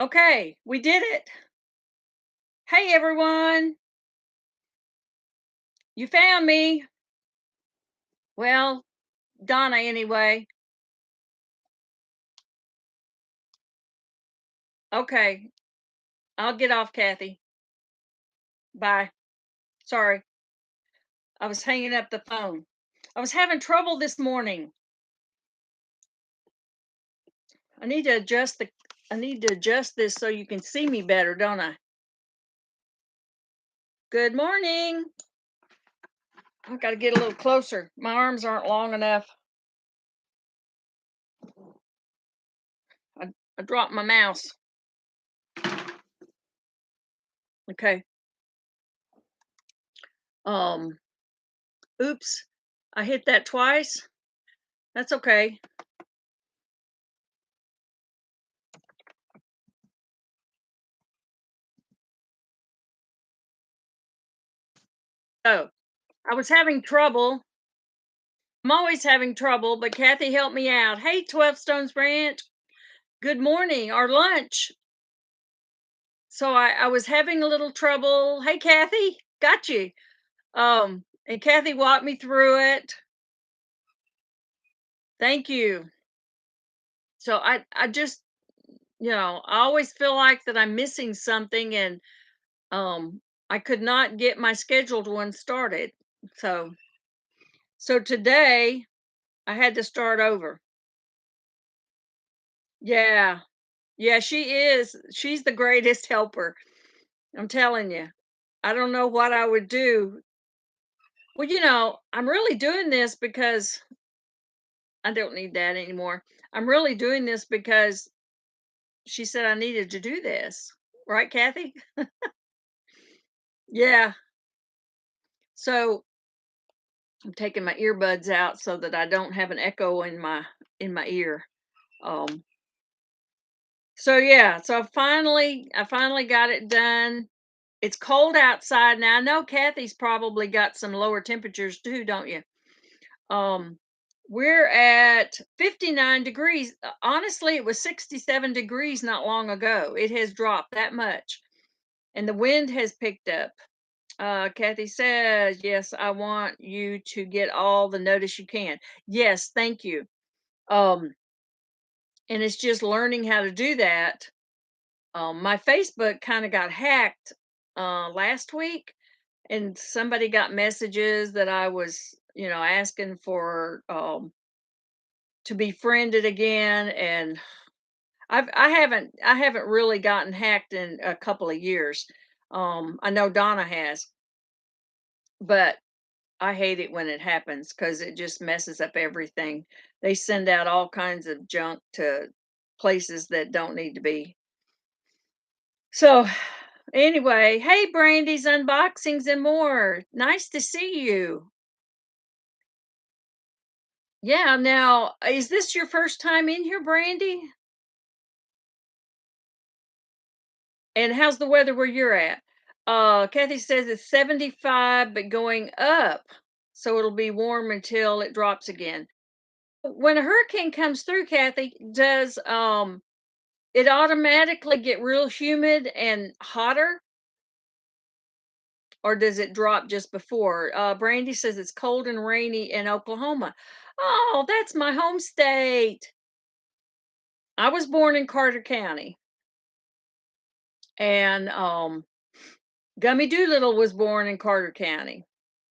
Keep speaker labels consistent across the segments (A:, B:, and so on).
A: Okay, we did it. Hey everyone, you found me. Well, Donna anyway. Okay, I'll get off, Kathy. Bye. Sorry, I was hanging up the phone. I was having trouble this morning. I need to adjust the I need to adjust this so you can see me better, don't I? Good morning. I've got to get a little closer. My arms aren't long enough. I dropped my mouse. Okay. Um, oops. I hit that twice. That's okay. So, I was having trouble. I'm always having trouble, but Kathy helped me out. Hey, 12 Stones Branch. Good morning, or lunch. So I was having a little trouble. Hey, Kathy, got you. And Kathy walked me through it. Thank you. So I just, I always feel like that I'm missing something, and I could not get my scheduled one started. So today I had to start over. Yeah. Yeah, she is. She's the greatest helper. I'm telling you. I don't know what I would do. Well, I'm really doing this because I don't need that anymore. I'm really doing this because she said I needed to do this. Right, Kathy? Yeah. So I'm taking my earbuds out so that I don't have an echo in my ear. Um so yeah, so I finally got it done. It's cold outside now. I know Kathy's probably got some lower temperatures too, don't you? Um, we're at 59 degrees. Honestly, it was 67 degrees not long ago. It has dropped that much, and the wind has picked up. Kathy says, "Yes, I want you to get all the notice you can." Yes, thank you. Um, and it's just learning how to do that. My Facebook kind of got hacked last week, and somebody got messages that I was, asking for to be friended again, and I haven't really gotten hacked in a couple of years. I know Donna has, but I hate it when it happens because it just messes up everything. They send out all kinds of junk to places that don't need to be. So anyway, hey, Brandy's unboxings and more. Nice to see you. Yeah, now is this your first time in here, Brandy? And how's the weather where you're at? Kathy says it's 75, but going up. So it'll be warm until it drops again. When a hurricane comes through, Kathy, does it automatically get real humid and hotter, or does it drop just before? Brandy says it's cold and rainy in Oklahoma. Oh, that's my home state. I was born in Carter County, and Gummy Doolittle was born in Carter County.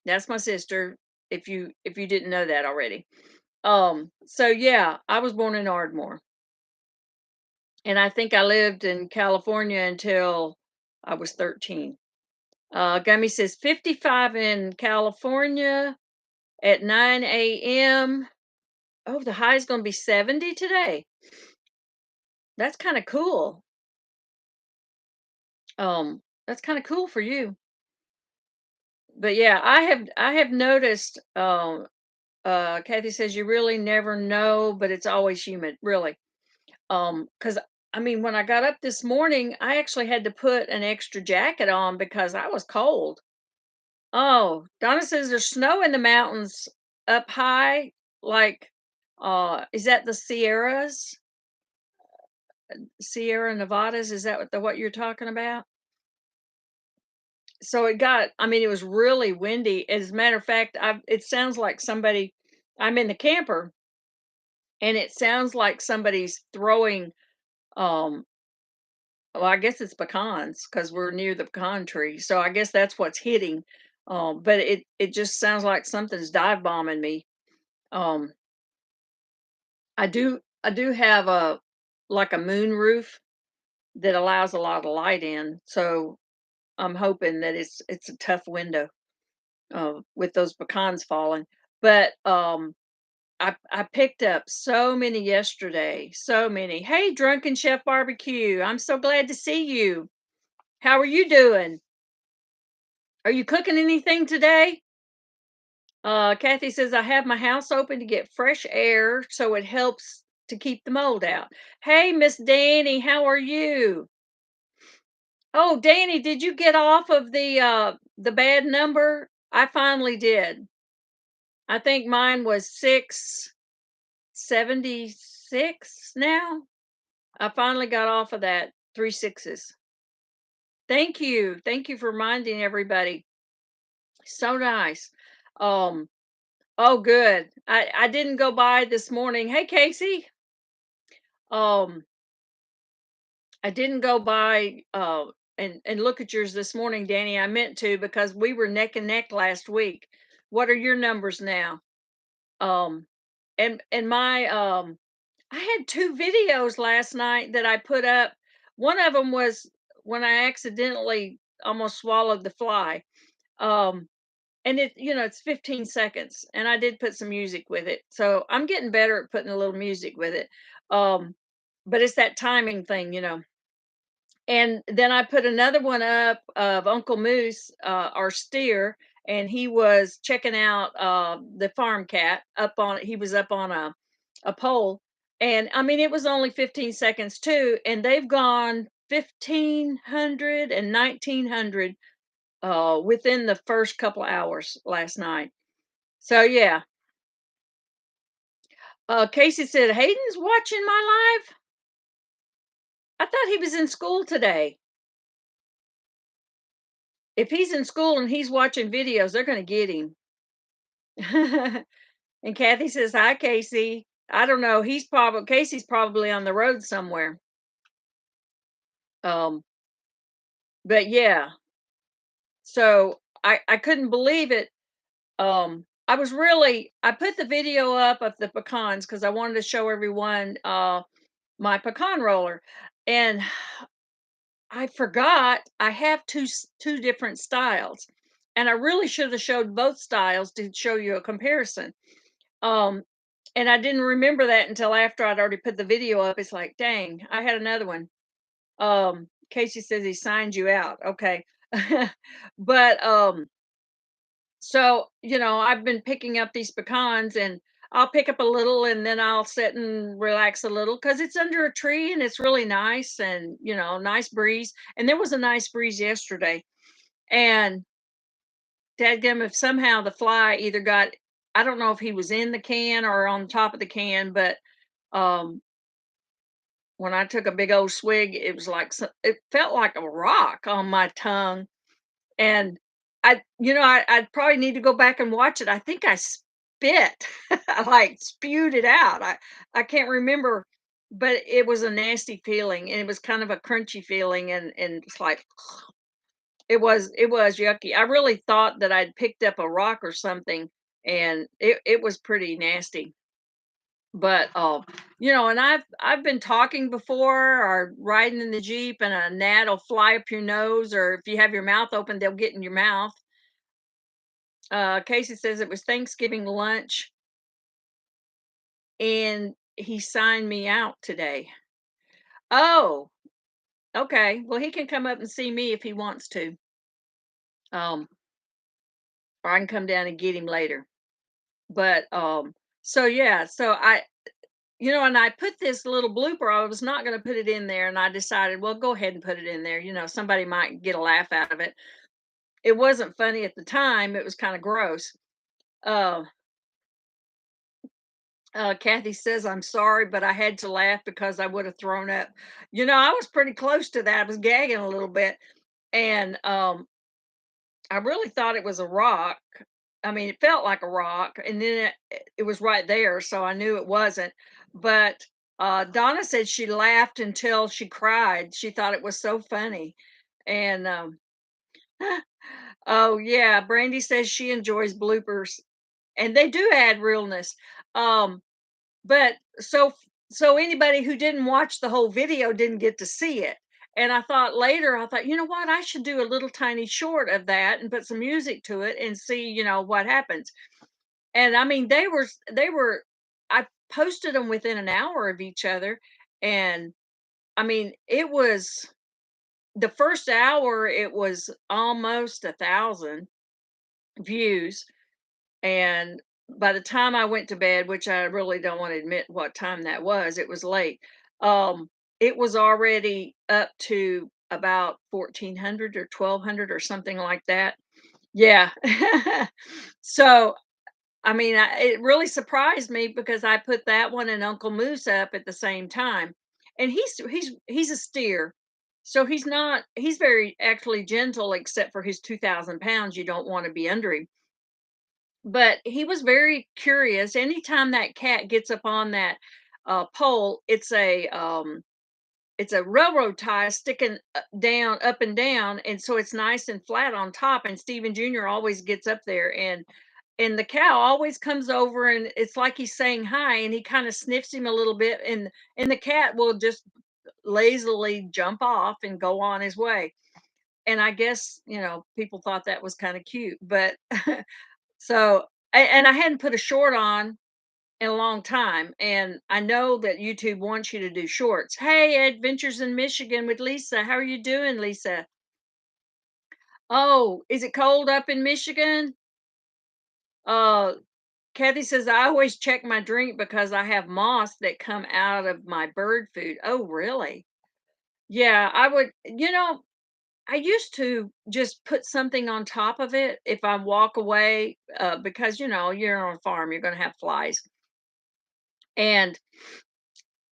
A: That's my sister, if you didn't know that already. So yeah, I was born in Ardmore, and I think I lived in California until I was 13. Gummy says 55 in California at 9 a.m. Oh, the high is going to be 70 today. That's kind of cool. That's kind of cool for you. But yeah, I have noticed. Kathy says you really never know, but it's always humid. Really. Because I mean, when I got up this morning, I actually had to put an extra jacket on because I was cold. Oh, Donna says there's snow in the mountains up high. Like, is that the Sierras? Sierra Nevadas, is that what you're talking about? So it got, I mean, it was really windy. As a matter of fact, it sounds like somebody, I'm in the camper, and it sounds like somebody's throwing, um, well, I guess it's pecans because we're near the pecan tree. So I guess that's what's hitting. But it just sounds like something's dive bombing me. Um, I do have a like a moon roof that allows a lot of light in. So I'm hoping that it's a tough window with those pecans falling. But I picked up so many yesterday, so many. Hey, Drunken Chef Barbecue, I'm so glad to see you. How are you doing? Are you cooking anything today? Kathy says I have my house open to get fresh air, so it helps to keep the mold out. Hey, Miss Danny, how are you? Oh, Danny, did you get off of the bad number? I finally did. I think mine was 676 now. I finally got off of that 3 sixes. Thank you. Thank you for reminding everybody. So nice. Um, oh good. I didn't go by this morning. Hey Casey. Um, I didn't go by and look at yours this morning, Danny. I meant to because we were neck and neck last week. What are your numbers now? Um, and my I had 2 videos last night that I put up. One of them was when I accidentally almost swallowed the fly. Um, and it's 15 seconds, and I did put some music with it. So I'm getting better at putting a little music with it. Um, but it's that timing thing. And then I put another one up of Uncle Moose, our steer, and he was checking out the farm cat up on. He was up on a pole, and I mean it was only 15 seconds too, and they've gone 1,500 and 1,900 within the first couple hours last night. So yeah, Casey said Hayden's watching my live. I thought he was in school today. If he's in school and he's watching videos, they're going to get him. And Kathy says, "Hi, Casey." I don't know. Casey's probably on the road somewhere. Um, but yeah. So I couldn't believe it. I put the video up of the pecans because I wanted to show everyone my pecan roller, and I forgot I have two different styles, and I really should have showed both styles to show you a comparison. Um, and I didn't remember that until after I'd already put the video up. It's like, dang, I had another one. Casey says he signed you out. Okay. But so I've been picking up these pecans, and I'll pick up a little and then I'll sit and relax a little because it's under a tree and it's really nice, and nice breeze. And there was a nice breeze yesterday. And dadgum, if somehow the fly either got, I don't know if he was in the can or on top of the can, but um when I took a big old swig, it was like it felt like a rock on my tongue. And I probably need to go back and watch it. I think I spit. I like spewed it out. I can't remember, but it was a nasty feeling, and it was kind of a crunchy feeling, and it's like it was yucky. I really thought that I'd picked up a rock or something, and it was pretty nasty. But and I've been talking before, or riding in the Jeep, and a gnat will fly up your nose, or if you have your mouth open, they'll get in your mouth. Casey says it was Thanksgiving lunch, and he signed me out today. Oh, okay. Well, he can come up and see me if he wants to. Um, or I can come down and get him later. But so yeah, so and I put this little blooper. I was not going to put it in there, and I decided, well, go ahead and put it in there. Somebody might get a laugh out of it. It wasn't funny at the time. It was kind of gross. Uh, Kathy says, "I'm sorry, but I had to laugh because I would have thrown up." I was pretty close to that. I was gagging a little bit, and I really thought it was a rock. I mean, it felt like a rock, and then it was right there, so I knew it wasn't. But Donna said she laughed until she cried. She thought it was so funny, and oh yeah, Brandy says she enjoys bloopers, and they do add realness. Um, but so anybody who didn't watch the whole video didn't get to see it. And I thought later, I thought, you know what, I should do a little tiny short of that and put some music to it and see, what happens. And I mean, they were I posted them within an hour of each other. And I mean, it was the first hour, it was almost 1,000 views. And by the time I went to bed, which I really don't want to admit what time that was, it was late. Um, it was already up to about 1,400 or 1,200 or something like that. Yeah. So, I mean, it really surprised me because I put that one and Uncle Moose up at the same time, and he's a steer, so he's very actually gentle, except for his 2,000 pounds. You don't want to be under him, but he was very curious. Anytime that cat gets up on that pole, it's a railroad tie sticking down, up and down, and so it's nice and flat on top. And Stephen Jr. always gets up there, and the cow always comes over, and it's like he's saying hi, and he kind of sniffs him a little bit, and the cat will just lazily jump off and go on his way. And I guess people thought that was kind of cute, but so, and I hadn't put a short on in a long time, and I know that YouTube wants you to do shorts. Hey, Adventures in Michigan with Lisa. How are you doing, Lisa? Oh, is it cold up in Michigan? Uh, Kathy says I always check my drink because I have moss that come out of my bird food. Oh, really? Yeah, I would. I used to just put something on top of it if I walk away, because you're on a farm, you're going to have flies. And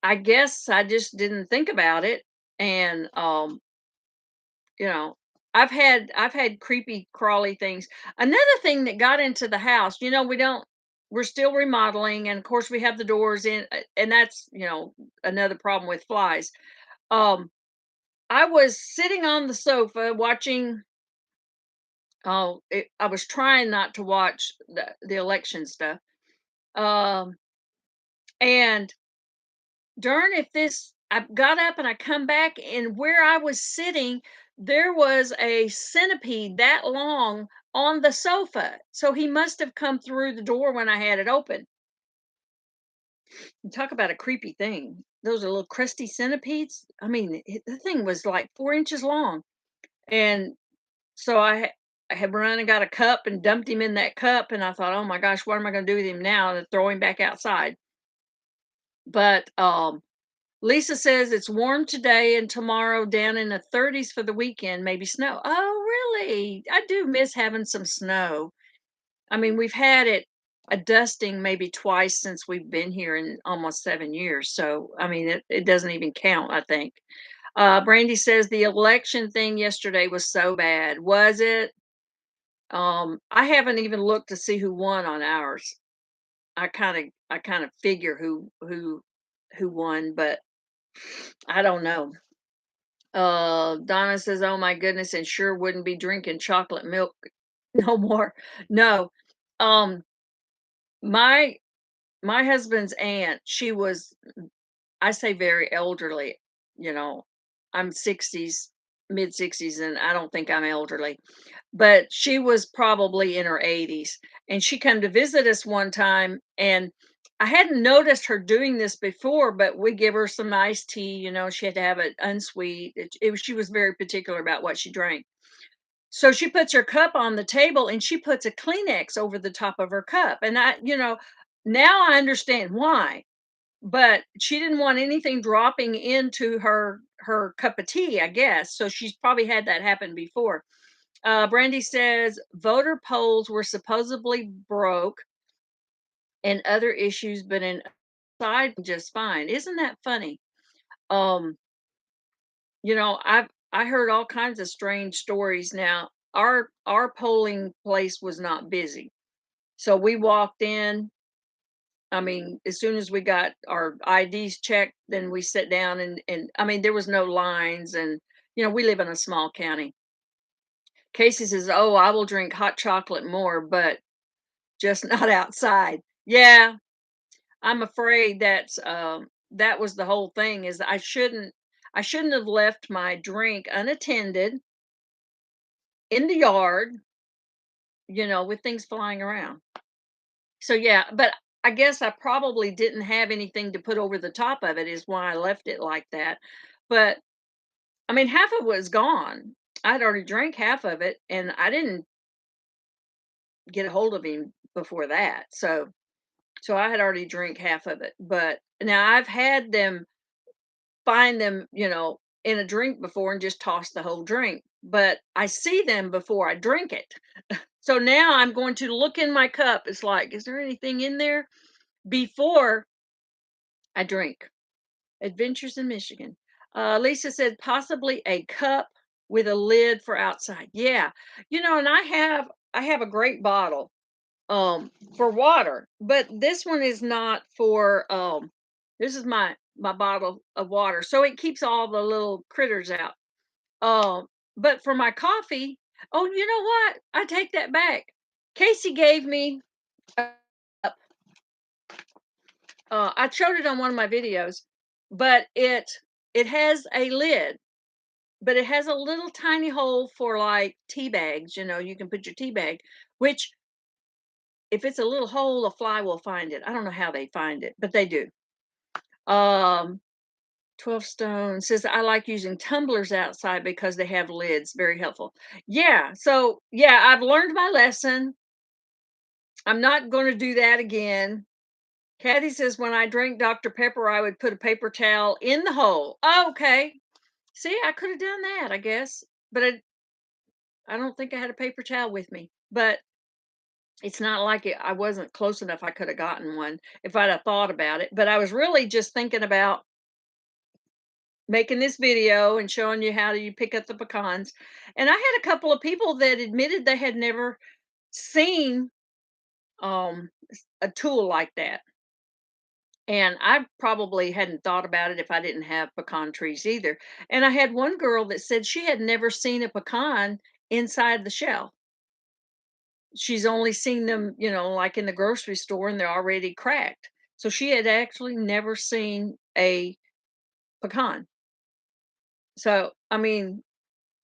A: I guess I just didn't think about it. And you know, I've had creepy crawly things. Another thing that got into the house, we're still remodeling, and of course we have the doors in, and that's, another problem with flies. Um I was sitting on the sofa watching. I was trying not to watch the election stuff. Um and darn if this I got up and I come back, and where I was sitting, there was a centipede that long on the sofa. So he must have come through the door when I had it open. And talk about a creepy thing. Those are little crusty centipedes. I mean, the thing was like 4 inches long. And so I had run and got a cup and dumped him in that cup. And I thought, oh my gosh, what am I going to do with him now? And throw him back outside. But Lisa says it's warm today and tomorrow, down in the 30s for the weekend, maybe snow. Oh, really? I do miss having some snow. I mean, we've had it a dusting maybe twice since we've been here in almost 7 years. So, I mean, it doesn't even count, I think. Brandy says the election thing yesterday was so bad. Was it? I haven't even looked to see who won on ours. I kind of figure who won, but I don't know. Donna says, "Oh my goodness, and sure wouldn't be drinking chocolate milk no more." No. Um, my my husband's aunt, she was, I say, very elderly, you know. I'm 60s, mid 60s, and I don't think I'm elderly. But she was probably in her 80s, and she come to visit us one time, and I hadn't noticed her doing this before, but we give her some iced tea. She had to have it unsweet. She was very particular about what she drank. So she puts her cup on the table, and she puts a Kleenex over the top of her cup. And now I understand why. But she didn't want anything dropping into her cup of tea, I guess. So she's probably had that happen before. Brandy says voter polls were supposedly broke. and other issues, but inside just fine. Isn't that funny? Um, I heard all kinds of strange stories. Now, our polling place was not busy. So we walked in. I mean, as soon as we got our IDs checked, then we sit down and I mean, there was no lines and we live in a small county. Casey says, "Oh, I will drink hot chocolate more, but just not outside." Yeah, I'm afraid that was the whole thing is I shouldn't have left my drink unattended in the yard, with things flying around. So yeah, but I guess I probably didn't have anything to put over the top of it is why I left it like that. But I mean, half of it was gone. I'd already drank half of it and I didn't get a hold of him before that. So I had already drank half of it. But now I've had them find them, in a drink before and just toss the whole drink. But I see them before I drink it. So now I'm going to look in my cup. It's like, is there anything in there before I drink? Adventures in Michigan. Lisa said possibly a cup with a lid for outside. Yeah, and I have a great bottle for water, but this one is not for this is my bottle of water, so it keeps all the little critters out. But for my coffee, oh, you know what? I take that back. Casey gave me a I showed it on one of my videos, but it has a lid, but it has a little tiny hole for like tea bags. You can put your tea bag, which if it's a little hole, a fly will find it. I don't know how they find it, but they do. Um, 12 Stone says I like using tumblers outside because they have lids. Very helpful. Yeah. So yeah, I've learned my lesson. I'm not going to do that again. Kathy says when I drink Dr. Pepper, I would put a paper towel in the hole. Oh, okay. See, I could have done that, I guess. But I don't think I had a paper towel with me. But it's not like I wasn't close enough. I could have gotten one if I'd have thought about it. But I was really just thinking about making this video and showing you how do you pick up the pecans. And I had a couple of people that admitted they had never seen a tool like that. And I probably hadn't thought about it if I didn't have pecan trees either. And I had one girl that said she had never seen a pecan inside the shell. She's only seen them, like in the grocery store and they're already cracked. So she had actually never seen a pecan. So, I mean,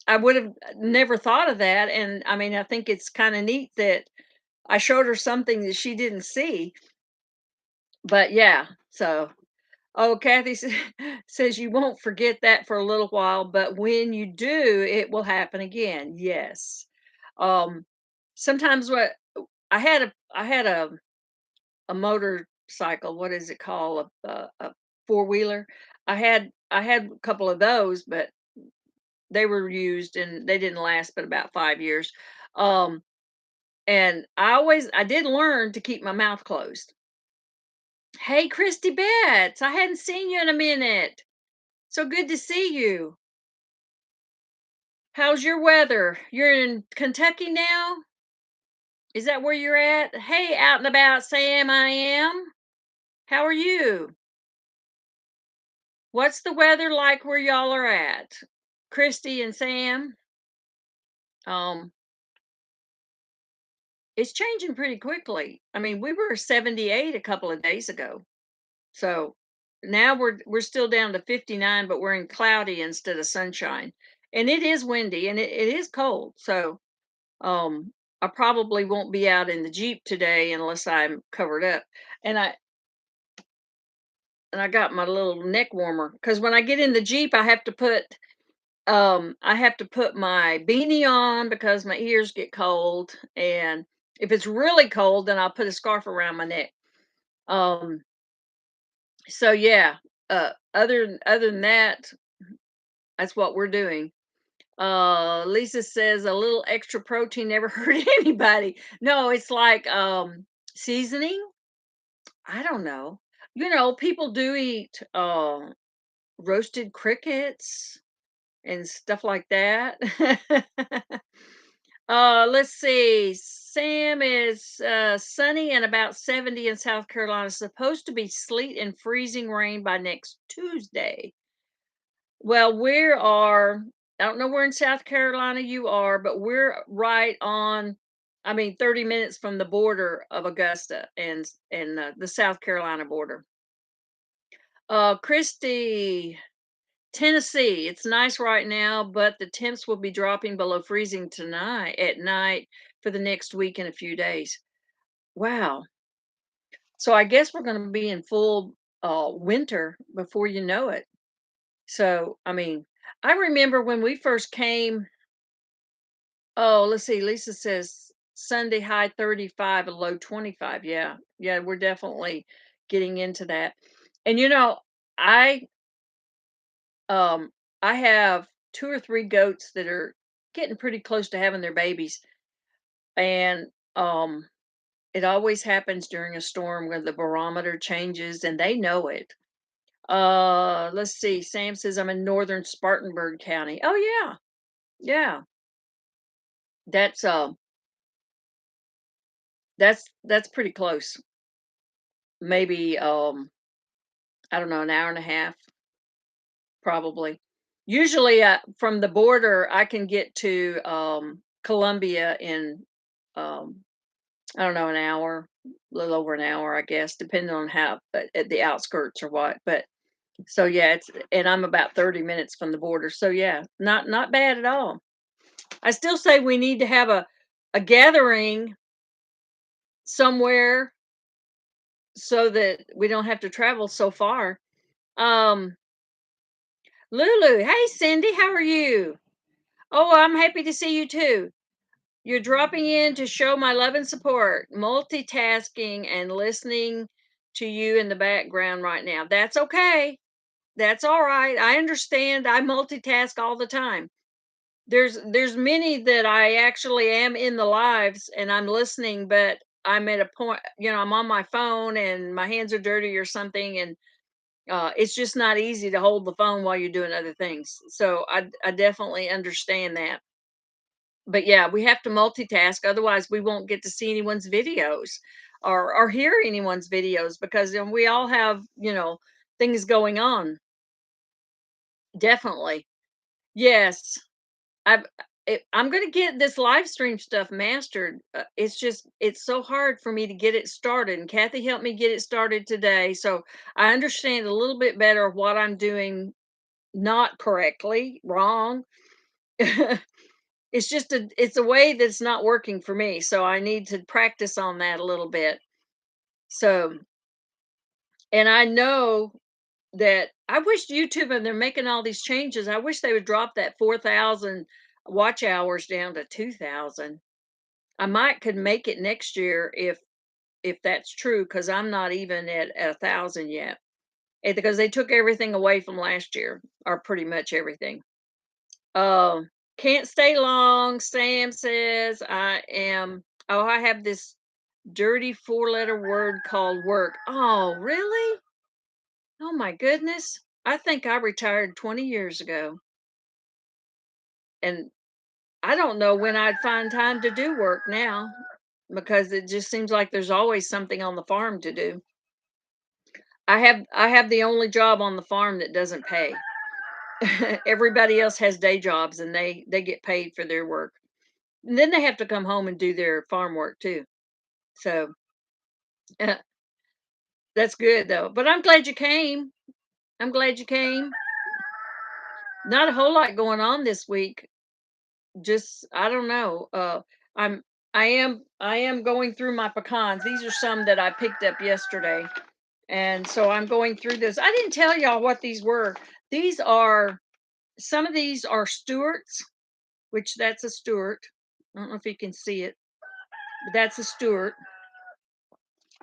A: I would have never thought of that. And I mean, I think it's kind of neat that I showed her something that she didn't see. But yeah, so oh, Kathy says you won't forget that for a little while, but when you do, it will happen again. Yes. Um, sometimes what I had a motorcycle. What is it called? A four wheeler. I had a couple of those, but they were used and they didn't last but about 5 years. Um, and I did learn to keep my mouth closed. Hey, Christy Betts, I hadn't seen you in a minute. So good to see you. How's your weather? You're in Kentucky now? Is that where you're at? Hey, out and about, Sam, I am. How are you? What's the weather like where y'all are at? Christy and Sam? Um, it's changing pretty quickly. I mean, we were 78 a couple of days ago. So now we're still down to 59, but we're in cloudy instead of sunshine. And it is windy and it is cold. So I probably won't be out in the Jeep today unless I'm covered up. And I got my little neck warmer because when I get in the Jeep, I have to put my beanie on because my ears get cold. And if it's really cold, then I'll put a scarf around my neck. Um, so yeah, other than that, that's what we're doing. Lisa says a little extra protein never hurt anybody. No, it's like seasoning. I don't know. People do eat roasted crickets and stuff like that. Let's see. Sam is sunny and about 70 in South Carolina. Supposed to be sleet and freezing rain by next Tuesday. Well, I don't know where in South Carolina you are, but we're right on, I mean, 30 minutes from the border of Augusta and the South Carolina border. Christy, Tennessee. It's nice right now, but the temps will be dropping below freezing tonight at night for the next week and a few days. Wow. So I guess we're going to be in full winter before you know it. So, I mean, I remember when we first came. Oh, let's see. Lisa says Sunday high 35 and low 25. Yeah. Yeah, we're definitely getting into that. And I um I have two or three goats that are getting pretty close to having their babies. And it always happens during a storm where the barometer changes and they know it. Let's see. Sam says I'm in northern Spartanburg County. Oh yeah. Yeah. That's that's pretty close. Maybe I don't know, an hour and a half probably. Usually from the border I can get to Columbia in um I don't know, an hour, a little over an hour, I guess, depending on how at the outskirts or what. But so yeah, and I'm about 30 minutes from the border. So yeah, not bad at all. I still say we need to have a gathering somewhere so that we don't have to travel so far. Um Lulu, hey Cindy, how are you? Oh, I'm happy to see you too. You're dropping in to show my love and support, multitasking and listening to you in the background right now. That's okay. That's all right. I understand. I multitask all the time. There's many that I actually am in the lives and I'm listening, but I'm at a point, I'm on my phone and my hands are dirty or something, and it's just not easy to hold the phone while you're doing other things. So I definitely understand that. But yeah, we have to multitask, otherwise we won't get to see anyone's videos or hear anyone's videos because we all have, things going on. Definitely. Yes. I've I'm going to get this live stream stuff mastered. It's so hard for me to get it started, and Kathy helped me get it started today, so I understand a little bit better what I'm doing not correctly, wrong. It's a way that's not working for me, so I need to practice on that a little bit. So, and I know that I wish YouTube, and they're making all these changes, I wish they would drop that 4,000 watch hours down to 2,000. I might could make it next year if that's true, because I'm not even at 1,000 yet. Because they took everything away from last year, or pretty much everything. Um, can't stay long. Sam says I have this dirty four-letter word called work. Oh, really? Oh my goodness. I think I retired 20 years ago. And I don't know when I'd find time to do work now, because it just seems like there's always something on the farm to do. I have the only job on the farm that doesn't pay. Everybody else has day jobs and they get paid for their work. And then they have to come home and do their farm work too. So uh, that's good though. But I'm glad you came. I'm glad you came. Not a whole lot going on this week. Just I don't know. I'm I am going through my pecans. These are some that I picked up yesterday. And so I'm going through this. I didn't tell y'all what these were. These are Some of these are Stewart's, which that's a Stewart. I don't know if you can see it, but that's a Stewart.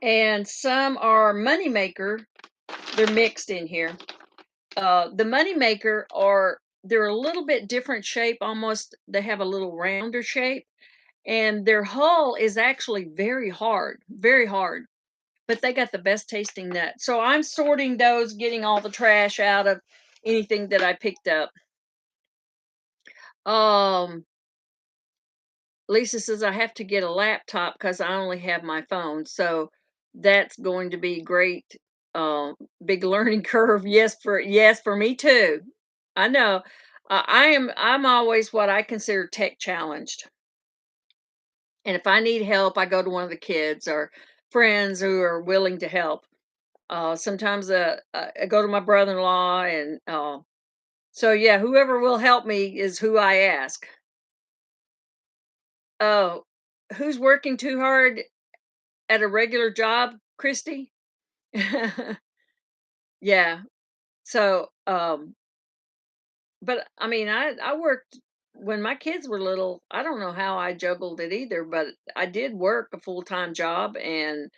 A: And some are Moneymaker. They're mixed in here. The Moneymaker they're a little bit different shape, almost they have a little rounder shape, and their hull is actually very hard, very hard. but they got the best tasting nut. So I'm sorting those, getting all the trash out of anything that I picked up. Um, Lisa says I have to get a laptop because I only have my phone. So that's going to be great. Big learning curve. Yes, for me too. I know. I'm always what I consider tech challenged. And if I need help, I go to one of the kids or friends who are willing to help. Sometimes I go to my brother-in-law, and so yeah, whoever will help me is who I ask. Oh, who's working too hard at a regular job, Christy? Yeah. So, but I mean, I worked when my kids were little. I don't know how I juggled it either, but I did work a full-time job and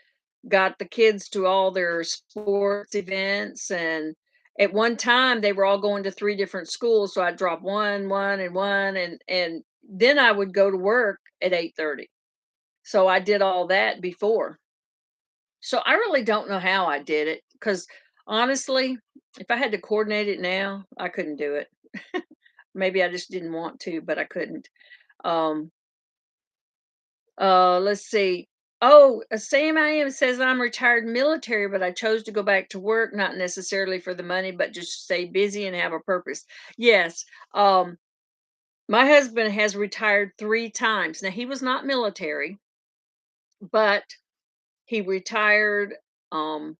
A: got the kids to all their sports events. And at one time they were all going to three different schools, so I'd drop one and one, and then I would go to work at 8:30. So I did all that before. So I really don't know how I did it, because honestly, if I had to coordinate it now, I couldn't do it. Maybe I just didn't want to, but I couldn't. Um, let's see. Oh, Sam I am says I'm retired military, but I chose to go back to work, not necessarily for the money, but just stay busy and have a purpose. Yes. My husband has retired 3 times. Now he was not military, but he retired um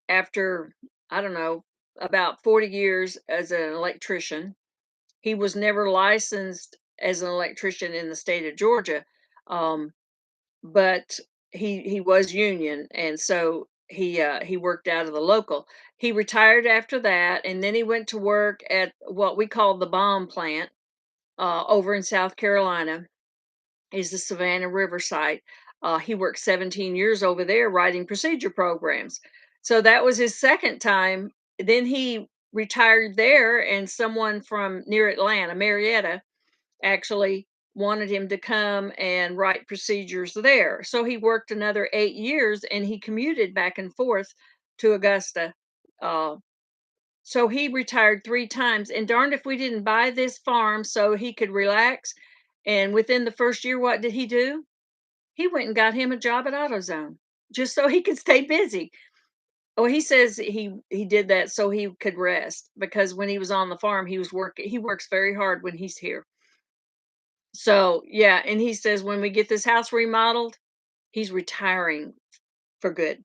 A: after, I don't know, about 40 years as an electrician. He was never licensed as an electrician in the state of Georgia. Um, but he was union, and so he worked out of the local. He retired after that, and then he went to work at what we call the bomb plant over in South Carolina. Is the Savannah River site. He worked 17 years over there writing procedure programs. So that was his second time. Then he retired there, and someone from near Atlanta, Marietta, actually wanted him to come and write procedures there. So he worked another 8 years, and he commuted back and forth to Augusta. Uh, so he retired 3 times. And darned if we didn't buy this farm so he could relax. And within the first year, what did he do? He went and got him a job at AutoZone just so he could stay busy. Oh, he says he did that so he could rest, because when he was on the farm, he works very hard when he's here. So, yeah, and he says when we get this house remodeled, he's retiring for good.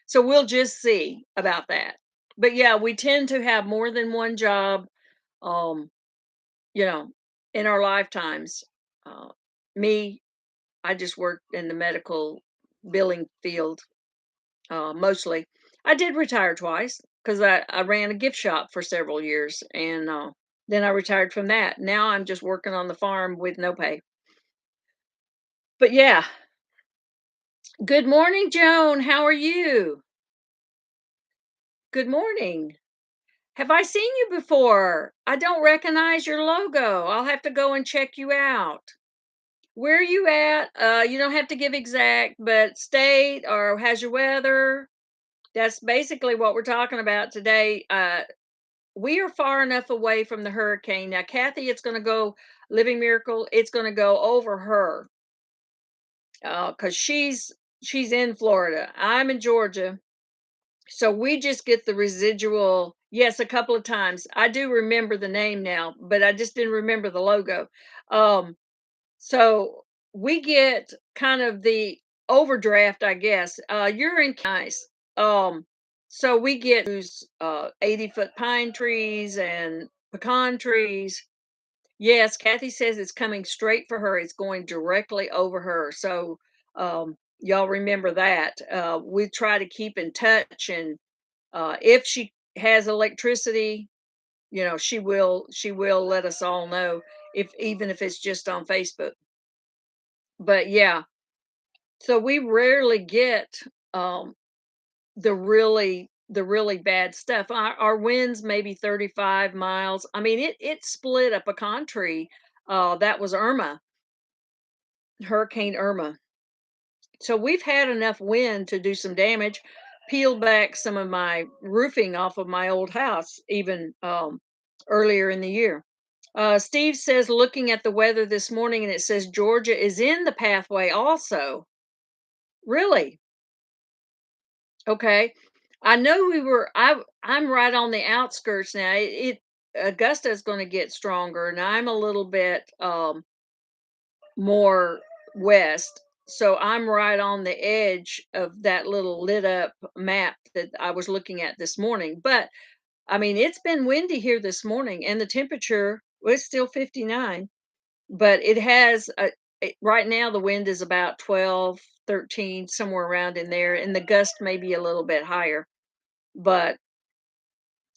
A: So we'll just see about that. But yeah, we tend to have more than one job, um, you know, in our lifetimes. Uh, Me, I just worked in the medical billing field mostly. I did retire twice because I ran a gift shop for several years, and then I retired from that. Now I'm just working on the farm with no pay. But yeah, good morning, Joan. How are you? Good morning. Have I seen you before? I don't recognize your logo. I'll have to go and check you out. Where are you at? You don't have to give exact, but state or how's your weather? That's basically what we're talking about today. We are far enough away from the hurricane. Now, Kathy, it's going to go, Living Miracle, it's going to go over her because she's in Florida. I'm in Georgia. So we just get the residual. Yes, a couple of times. I do remember the name now, but I just didn't remember the logo. Um, so we get kind of the overdraft, I guess. You're in nice. Um, so we get those 80-foot pine trees and pecan trees. Yes, Kathy says it's coming straight for her. It's going directly over her. So y'all remember that. We try to keep in touch, and if she has electricity, she will let us all know, if even if it's just on Facebook. But yeah, so we rarely get um the really bad stuff. Our winds maybe 35 miles. I mean, it split a pecan tree. That was Irma, Hurricane Irma. So we've had enough wind to do some damage, peeled back some of my roofing off of my old house, even earlier in the year. Steve says, looking at the weather this morning, and it says Georgia is in the pathway also. Really? Okay. I know we were. I'm right on the outskirts now. Augusta is going to get stronger, and I'm a little bit more west. So I'm right on the edge of that little lit up map that I was looking at this morning. But I mean, it's been windy here this morning, and the temperature was still 59, but it has right now the wind is about 12, 13, somewhere around in there, and the gust may be a little bit higher. But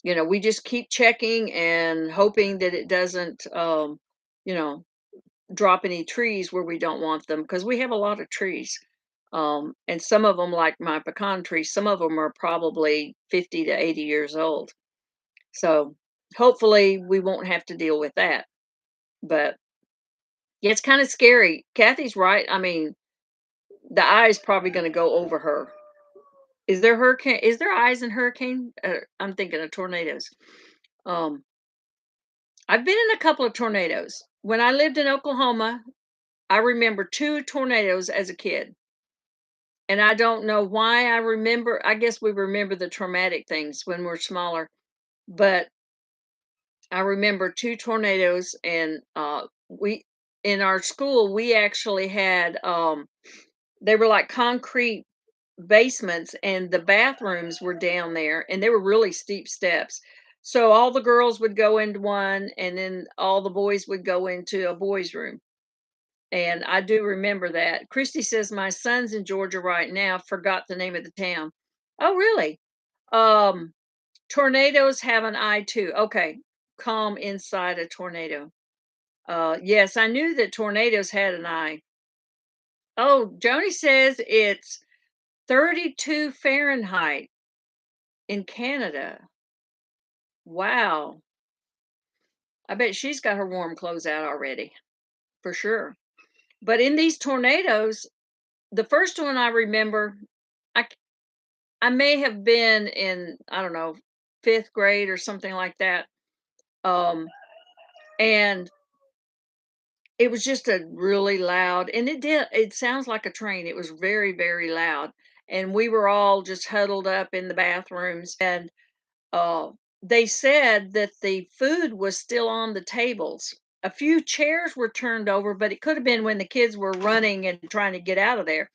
A: we just keep checking and hoping that it doesn't you know drop any trees where we don't want them, because we have a lot of trees. And some of them, like my pecan tree, some of them are probably 50 to 80 years old. So hopefully we won't have to deal with that. But yeah, it's kind of scary. Kathy's right. I mean, the eye is probably going to go over her. Is there hurricane? Is there eyes in hurricane? I'm thinking of tornadoes. Um, I've been in a couple of tornadoes. When I lived in Oklahoma, I remember two tornadoes as a kid. And I don't know why I remember. I guess we remember the traumatic things when we're smaller. But I remember two tornadoes, and we in our school we actually had they were like concrete basements, and the bathrooms were down there, and they were really steep steps. So all the girls would go into one, and then all the boys would go into a boys' room. And I do remember that. Christy says my son's in Georgia right now. Forgot the name of the town. Oh, really? Um, Tornadoes have an eye too. Okay, calm inside a tornado. Yes, I knew that tornadoes had an eye. Oh, Joni says it's 32 Fahrenheit in Canada. Wow. I bet she's got her warm clothes out already, for sure. But in these tornadoes, the first one I remember, I I may have been in, I don't know, 5th grade or something like that. Um, and it was just a really loud, and it sounds like a train. It was very, very loud. And we were all just huddled up in the bathrooms, and uh they said that the food was still on the tables. A few chairs were turned over, but it could have been when the kids were running and trying to get out of there.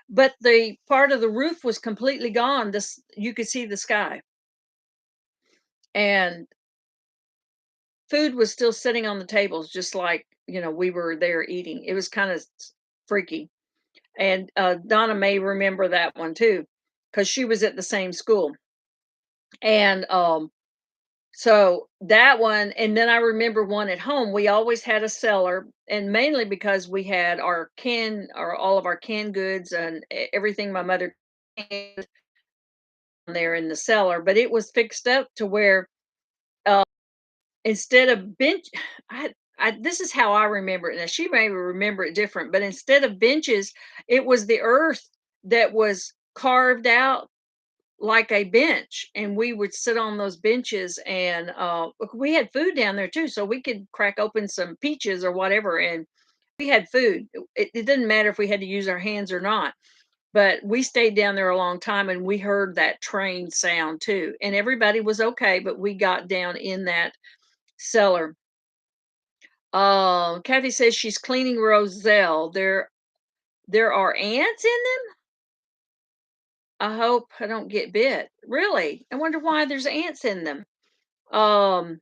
A: But the part of the roof was completely gone. This You could see the sky, and food was still sitting on the tables, just like we were there eating. It was kind of freaky. And Donna may remember that one too, because she was at the same school. And so that one, and then I remember one at home. We always had a cellar, and mainly because we had or all of our canned goods and everything my mother canned there in the cellar. But it was fixed up to where uh, instead of bench, this is how I remember it. Now she may remember it different, but instead of benches, it was the earth that was carved out like a bench, and we would sit on those benches. And we had food down there too, so we could crack open some peaches or whatever, and we had food. It didn't matter if we had to use our hands or not. But we stayed down there a long time, and we heard that train sound too, and everybody was okay, but we got down in that cellar. Kathy says she's cleaning Roselle. There are ants in them. I hope I don't get bit. Really? I wonder why there's ants in them. Um,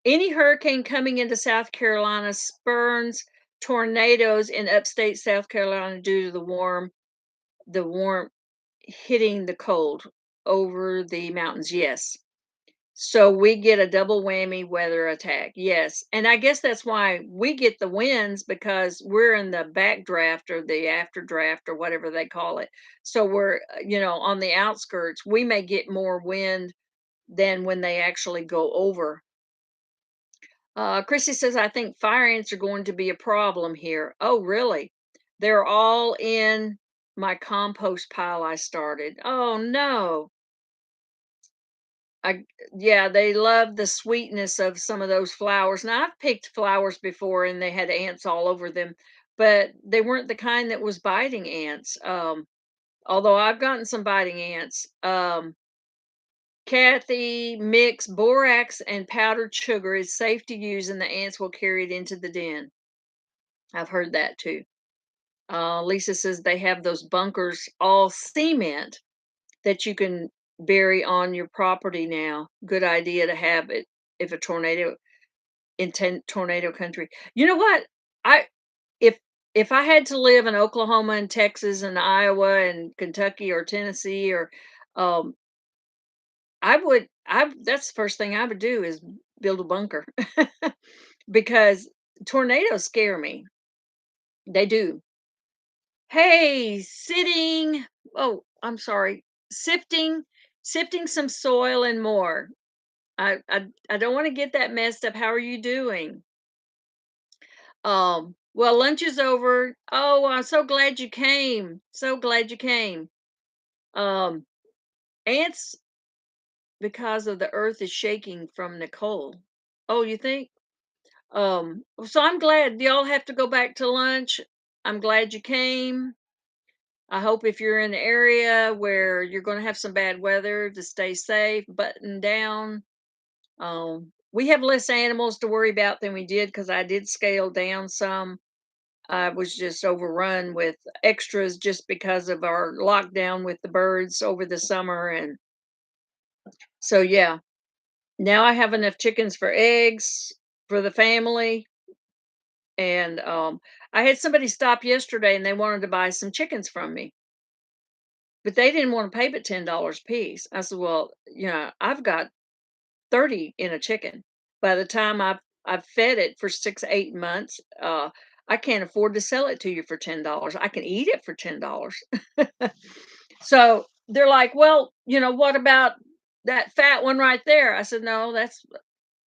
A: any hurricane coming into South Carolina spurns tornadoes in upstate South Carolina due to the warm hitting the cold over the mountains. Yes. So we get a double whammy weather attack. Yes. And I guess that's why we get the winds, because we're in the backdraft or the after draft or whatever they call it. So we're, on the outskirts. We may get more wind than when they actually go over. Chrissy says, I think fire ants are going to be a problem here. Oh, really? They're all in. my compost pile I started. Oh no. I Yeah, they love the sweetness of some of those flowers. Now I've picked flowers before and they had ants all over them, but they weren't the kind that was biting ants. Although I've gotten some biting ants. Kathy, mix borax and powdered sugar is safe to use and the ants will carry it into the den. I've heard that too. Lisa says they have those bunkers all cement that you can bury on your property now. Good idea to have it if a tornado in tornado country. You know what? I if if I had to live in Oklahoma and Texas and Iowa and Kentucky or Tennessee or um I that's the first thing I would do is build a bunker because tornadoes scare me. They do. Hey, I'm sorry, sifting, sifting some soil and more. I don't want to get that messed up. How are you doing? Well, lunch is over. Oh, I'm so glad you came. So glad you came. Um, ants because of the earth is shaking from Nicole. Oh, you think? So I'm glad y'all have to go back to lunch. I'm glad you came. I hope if you're in the area where you're going to have some bad weather to stay safe, button down. We have less animals to worry about than we did because I did scale down some. I was just overrun with extras just because of our lockdown with the birds over the summer. And so, yeah, now I have enough chickens for eggs for the family. And I had somebody stop yesterday and they wanted to buy some chickens from me, but they didn't want to pay but $10 a piece. I said, well, I've got 30 in a chicken. By the time I've fed it for 6, 8 months, I can't afford to sell it to you for $10. I can eat it for $10. So they're like, well, what about that fat one right there? I said, no,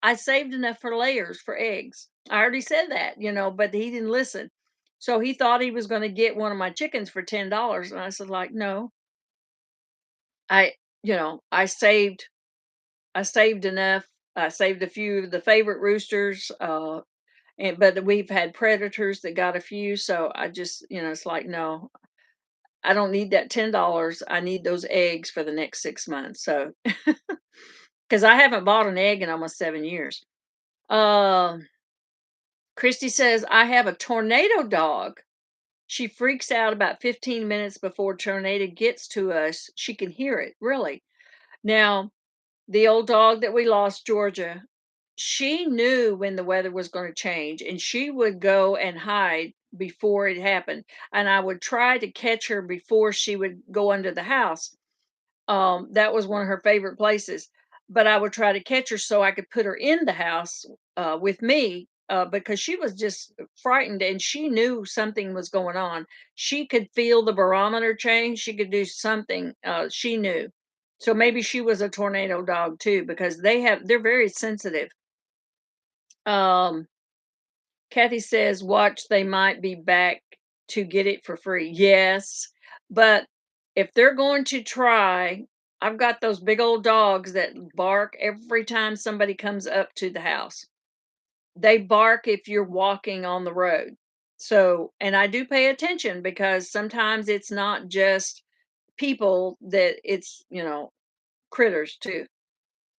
A: I saved enough for layers for eggs. I already said that, but he didn't listen. So he thought he was going to get one of my chickens for $10. And I said, like, no, I, I saved enough. I saved a few of the favorite roosters, but we've had predators that got a few. So I just, it's like, no, I don't need that $10. I need those eggs for the next 6 months. So, because I haven't bought an egg in almost 7 years. Uh, Christy says, I have a tornado dog. She freaks out about 15 minutes before tornado gets to us. She can hear it, really. Now, the old dog that we lost, Georgia, she knew when the weather was going to change and she would go and hide before it happened. And I would try to catch her before she would go under the house. That was one of her favorite places. But I would try to catch her so I could put her in the house with me because she was just frightened and she knew something was going on. She could feel the barometer change. She could do something. She knew. So maybe she was a tornado dog too because they're very sensitive. Um, Kathy says, watch, they might be back to get it for free. Yes, but if they're going to try, I've got those big old dogs that bark every time somebody comes up to the house. They bark if you're walking on the road. So, and I do pay attention because sometimes it's not just people that it's, critters too.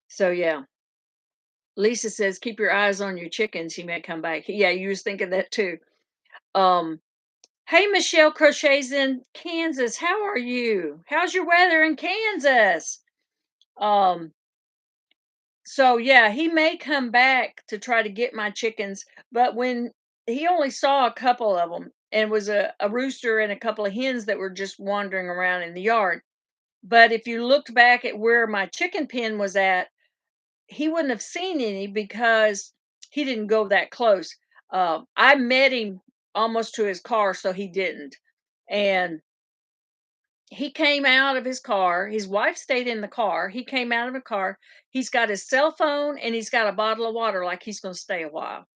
A: So, yeah. Lisa says, keep your eyes on your chickens. He may come back. Yeah, you was thinking that too. Um, Hey, Michelle Crochets in Kansas. How are you? How's your weather in Kansas? Um, so yeah, he may come back to try to get my chickens, but when he only saw a couple of them and was a rooster and a couple of hens that were just wandering around in the yard. But if you looked back at where my chicken pen was at, he wouldn't have seen any because he didn't go that close. I met him almost to his car, so he didn't. And he came out of his car. His wife stayed in the car. He came out of the car. He's got his cell phone and he's got a bottle of water, like he's going to stay a while.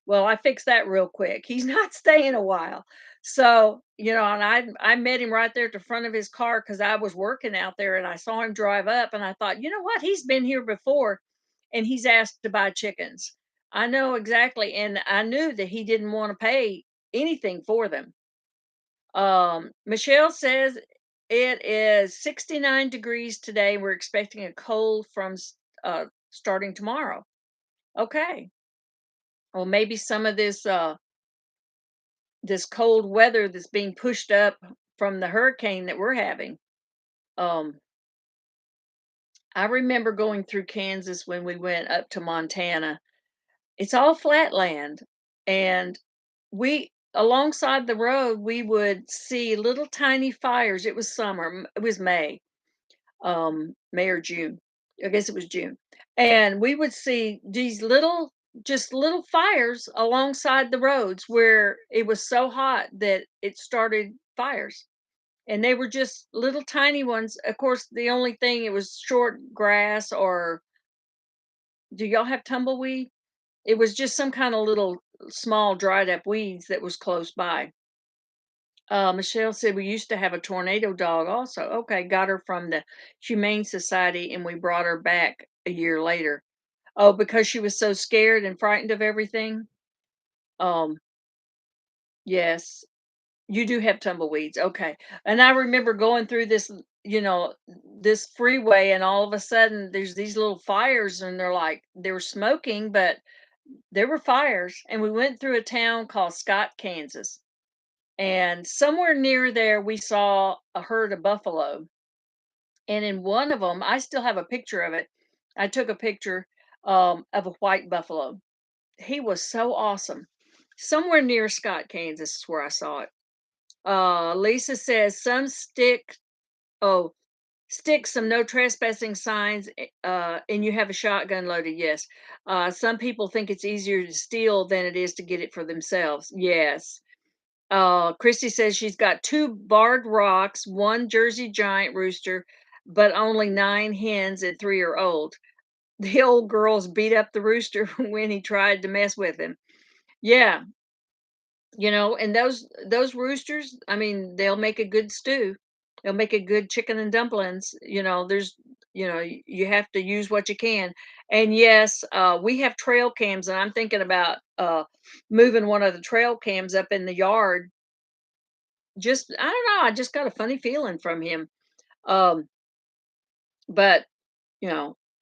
A: Well, I fixed that real quick. He's not staying a while. So, and I met him right there at the front of his car because I was working out there and I saw him drive up and I thought, you know what? He's been here before and he's asked to buy chickens. I know exactly. And I knew that he didn't want to pay anything for them. Michelle says it is 69 degrees today. We're expecting a cold from starting tomorrow. Okay. Well, maybe some of this cold weather that's being pushed up from the hurricane that we're having. Um, I remember going through Kansas when we went up to Montana. It's all flat land, and we alongside the road we would see little tiny fires. It was summer. It was May, May or June. I guess it was June, and we would see these just little fires alongside the roads where it was so hot that it started fires. And they were just little tiny ones. Of course, the only thing it was short grass or do y'all have tumbleweed? It was just some kind of little small dried up weeds that was close by. Michelle said we used to have a tornado dog also. Okay, got her from the Humane Society and we brought her back a year later. Oh, because she was so scared and frightened of everything. Um, yes. You do have tumbleweeds, okay. And I remember going through this freeway, and all of a sudden there's these little fires, and they were smoking, but there were fires. And we went through a town called Scott, Kansas. And somewhere near there, we saw a herd of buffalo. And in one of them, I still have a picture of it. I took a picture of a white buffalo. He was so awesome. Somewhere near Scott, Kansas is where I saw it. Lisa says some oh, stick some no trespassing signs, and you have a shotgun loaded. Yes. Some people think it's easier to steal than it is to get it for themselves. Yes. Christy says she's got two barred rocks, one Jersey giant rooster, but only 9 hens and three are old. The old girls beat up the rooster when he tried to mess with him. Yeah, and those roosters, I mean, they'll make a good stew. They'll make a good chicken and dumplings. You have to use what you can. And yes, we have trail cams, and I'm thinking about moving one of the trail cams up in the yard. Just I don't know, I just got a funny feeling from him. Um, but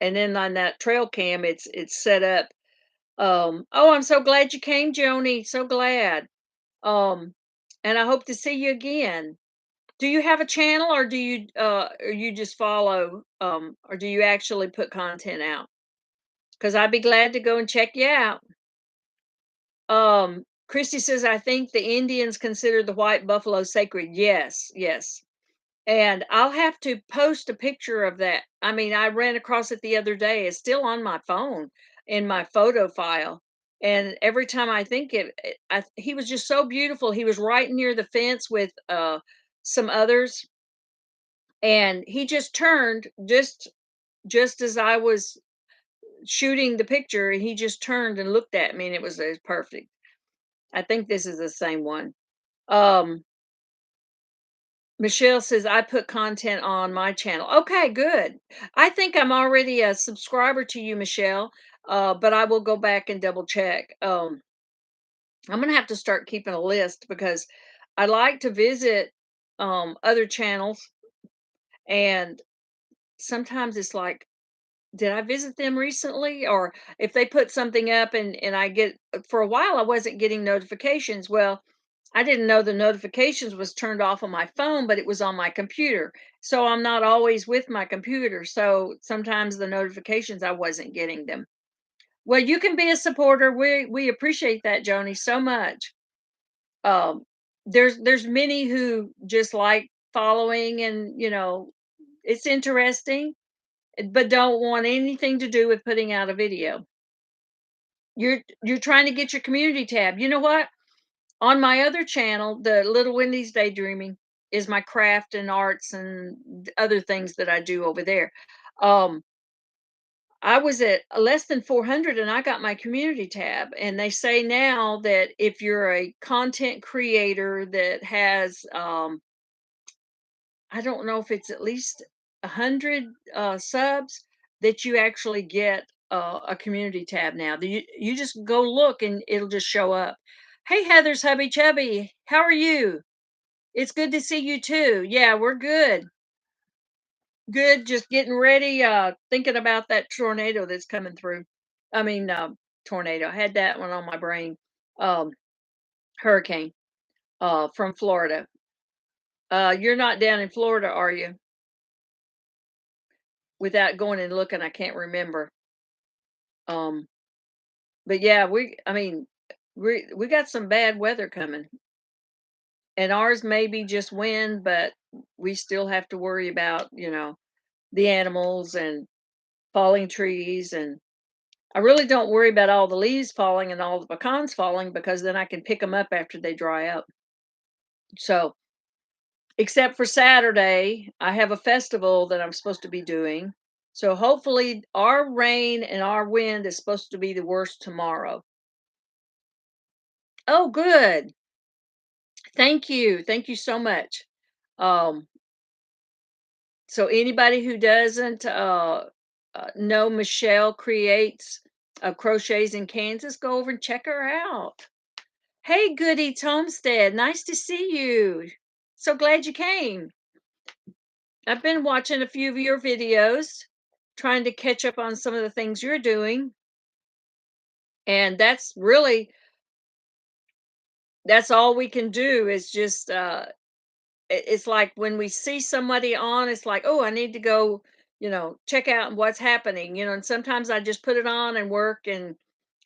A: and then on that trail cam, it's set up. Oh, I'm so glad you came, Joni. So glad. Um, and I hope to see you again. Do you have a channel or you just follow or do you actually put content out? Because I'd be glad to go and check you out. Christy says, I think the Indians consider the white buffalo sacred. Yes, yes. And I'll have to post a picture of that. I mean, I ran across it the other day. It's still on my phone in my photo file. And every time I think he was just so beautiful. He was right near the fence with some others, and he just turned just as I was shooting the picture, and he just turned and looked at me, and it was perfect. I think this is the same one. Um, Michelle says, I put content on my channel. Okay, good. I think I'm already a subscriber to you, Michelle, but I will go back and double check. I'm going to have to start keeping a list because I like to visit other channels. And sometimes it's like, did I visit them recently? Or if they put something up and I get, for a while, I wasn't getting notifications. Well, I didn't know the notifications was turned off on my phone, but it was on my computer. So I'm not always with my computer. So sometimes the notifications, I wasn't getting them. Well, you can be a supporter. We appreciate that, Joni, so much. Um, there's many who just like following, and it's interesting, but don't want anything to do with putting out a video. You're trying to get your community tab. You know what? On my other channel, the Little Wendy's Daydreaming, is my craft and arts and other things that I do over there. Um, I was at less than 400 and I got my community tab. And they say now that if you're a content creator that has, I don't know if it's at least 100 subs, that you actually get a community tab now. You just go look and it'll just show up. Hey, Heather's hubby chubby, how are you? It's good to see you too. Yeah, we're good. Good, just getting ready, thinking about that tornado that's coming through. I mean, tornado. I had that one on my brain. Um, hurricane, from Florida. You're not down in Florida, are you? Without going and looking, I can't remember. Um, but yeah, I mean, we got some bad weather coming, and ours may be just wind, but we still have to worry about, the animals and falling trees. And I really don't worry about all the leaves falling and all the pecans falling because then I can pick them up after they dry up. So, except for Saturday, I have a festival that I'm supposed to be doing. So, hopefully, our rain and our wind is supposed to be the worst tomorrow. Oh, good. Thank you. Thank you so much. Um, so, anybody who doesn't know Michelle creates crochets in Kansas, go over and check her out. Hey, Goody Homestead, nice to see you. So glad you came. I've been watching a few of your videos, trying to catch up on some of the things you're doing. And that's all we can do is just it's like when we see somebody on, it's like, oh, I need to go, check out what's happening, and sometimes I just put it on and work, and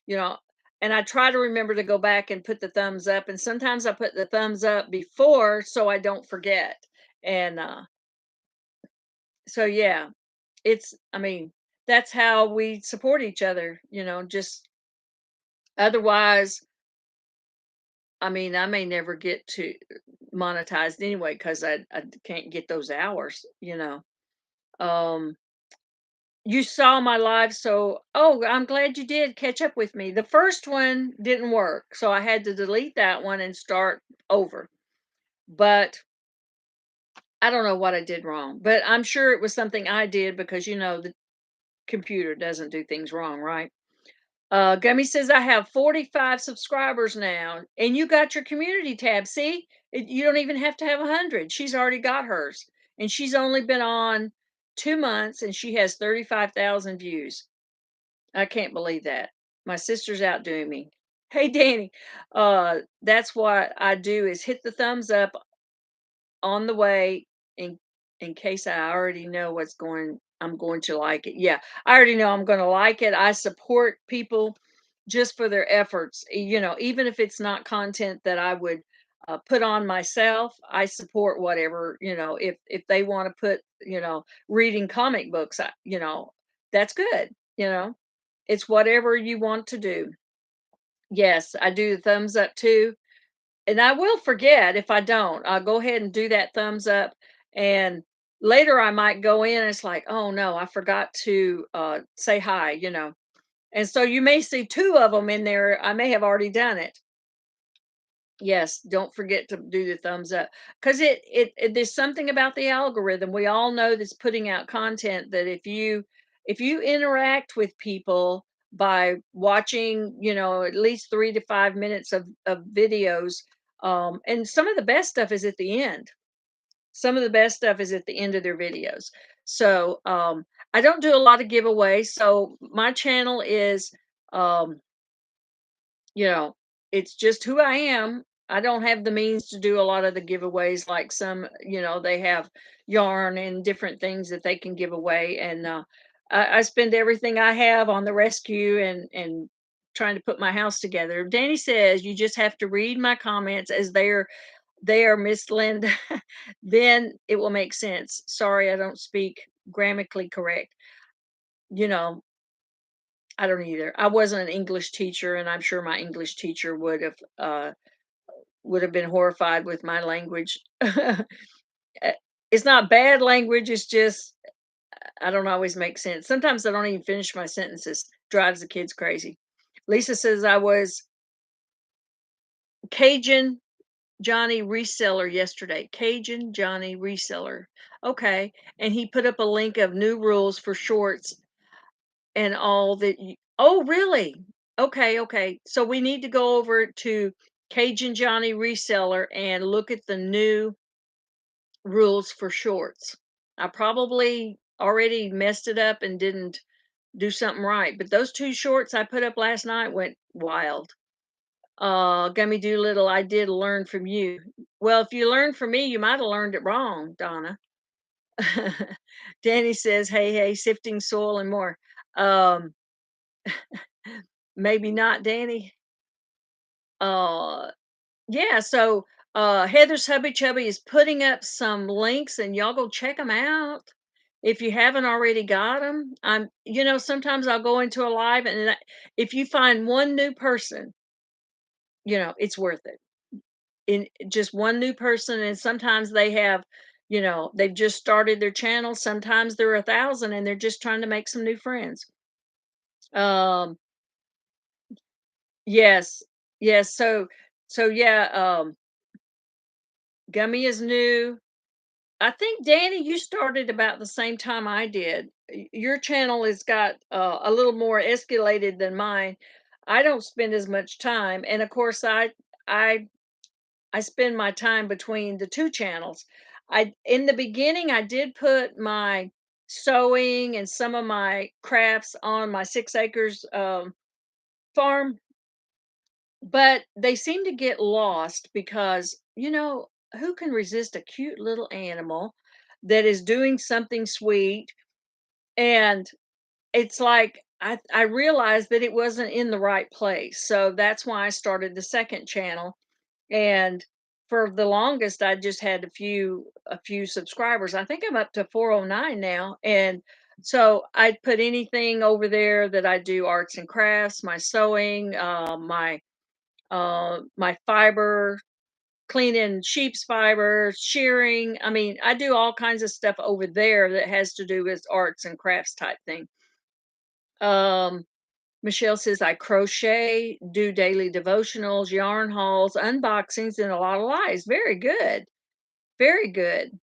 A: you know, and I try to remember to go back and put the thumbs up. And sometimes I put the thumbs up before so I don't forget. And so, yeah, I mean, that's how we support each other, just otherwise, I mean, I may never get to monetized anyway because I can't get those hours. Um, you saw my live, so oh, I'm glad you did catch up with me. The first one didn't work, so I had to delete that one and start over. But I don't know what I did wrong, but I'm sure it was something I did because the computer doesn't do things wrong, right? Gummy says I have 45 subscribers now, and you got your community tab. See, you don't even have to have 100. She's already got hers, and she's only been on 2 months, and she has 35,000 views. I can't believe that. My sister's outdoing me. Hey, Danny. That's what I do is hit the thumbs up on the way in in case I already know I'm going to like it. Yeah, I already know I'm going to like it. I support people just for their efforts. Even if it's not content that I would put on myself, I support whatever, if they want to put, reading comic books, that's good, It's whatever you want to do. Yes, I do the thumbs up too, and I will forget if I don't. I'll go ahead and do that thumbs up, and later I might go in and it's like, oh no, I forgot to say hi. And so you may see two of them in there. I may have already done it. Yes, don't forget to do the thumbs up because there's something about the algorithm. We all know that's putting out content that if you interact with people by watching, at least 3 to 5 minutes of videos, and some of the best stuff is at the end. Some of the best stuff is at the end of their videos. So I don't do a lot of giveaways. So my channel is um, you know, it's just who I am. I don't have the means to do a lot of the giveaways like some, they have yarn and different things that they can give away. And I spend everything I have on the rescue and trying to put my house together. Danny says you just have to read my comments as they are Miss Linda. Then it will make sense. Sorry, I don't speak grammatically correct. You know, I don't either. I wasn't an English teacher, and I'm sure my English teacher would have been horrified with my language. It's not bad language. It's just I don't always make sense. Sometimes I don't even finish my sentences. Drives the kids crazy. Lisa says I was Cajun Johnny reseller yesterday. Cajun Johnny reseller. Okay. And he put up a link of new rules for shorts and all that. Oh, really? Okay. Okay. So we need to go over to Cajun Johnny reseller and look at the new rules for shorts. I probably already messed it up and didn't do something right, but those two shorts I put up last night went wild. Gummy Doolittle, I did learn from you. Well, if you learned from me, you might have learned it wrong, Donna. Danny says, "Hey, hey, sifting soil and more." Um, maybe not, Danny. Uh, yeah. So, Heather's Hubby Chubby is putting up some links, and y'all go check them out if you haven't already got them. Sometimes I'll go into a live, and if you find one new person, it's worth it. In just one new person, and sometimes they've just started their channel. Sometimes they're 1,000 and they're just trying to make some new friends. um yes, yes. So yeah. Gummy is new. I think, Danny, you started about the same time I did. Your channel has got a little more escalated than mine. I don't spend as much time, and of course I I spend my time between the 2 channels. I In the beginning, I did put my sewing and some of my crafts on my 6 acres, farm, but they seem to get lost because, who can resist a cute little animal that is doing something sweet? And it's like I realized that it wasn't in the right place, so that's why I started the 2nd channel. And for the longest, I just had a few subscribers. I think I'm up to 409 now. And so I'd put anything over there that I do: arts and crafts, my sewing, my fiber, cleaning sheep's fiber, shearing. I mean, I do all kinds of stuff over there that has to do with arts and crafts type thing. Um, Michelle says I crochet, do daily devotionals, yarn hauls, unboxings, and a lot of lies. Very good. Very good.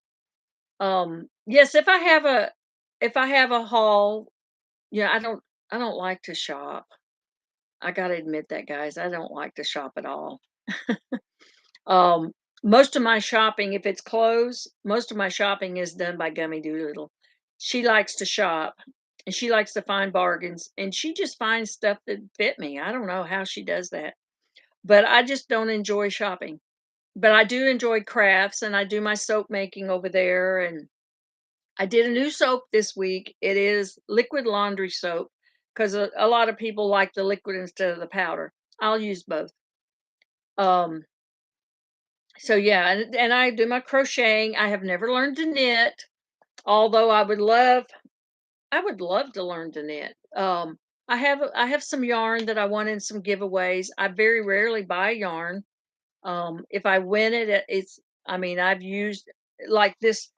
A: Yes, if I have a haul, yeah, I don't like to shop. I gotta admit that, guys. I don't like to shop at all. Um, Most of my shopping, if it's clothes, most of my shopping is done by Gummy Doolittle. She likes to shop and she likes to find bargains, and she just finds stuff that fit me. I don't know how she does that, but I just don't enjoy shopping. But I do enjoy crafts, and I do my soap making over there. And I did a new soap this week. It is liquid laundry soap because a lot of people like the liquid instead of the powder. I'll use both. Um, so yeah, and I do my crocheting. I have never learned to knit, although I would love to learn to knit. I have some yarn that I won in some giveaways. I very rarely buy yarn. If I win it, I mean, I've used, like, this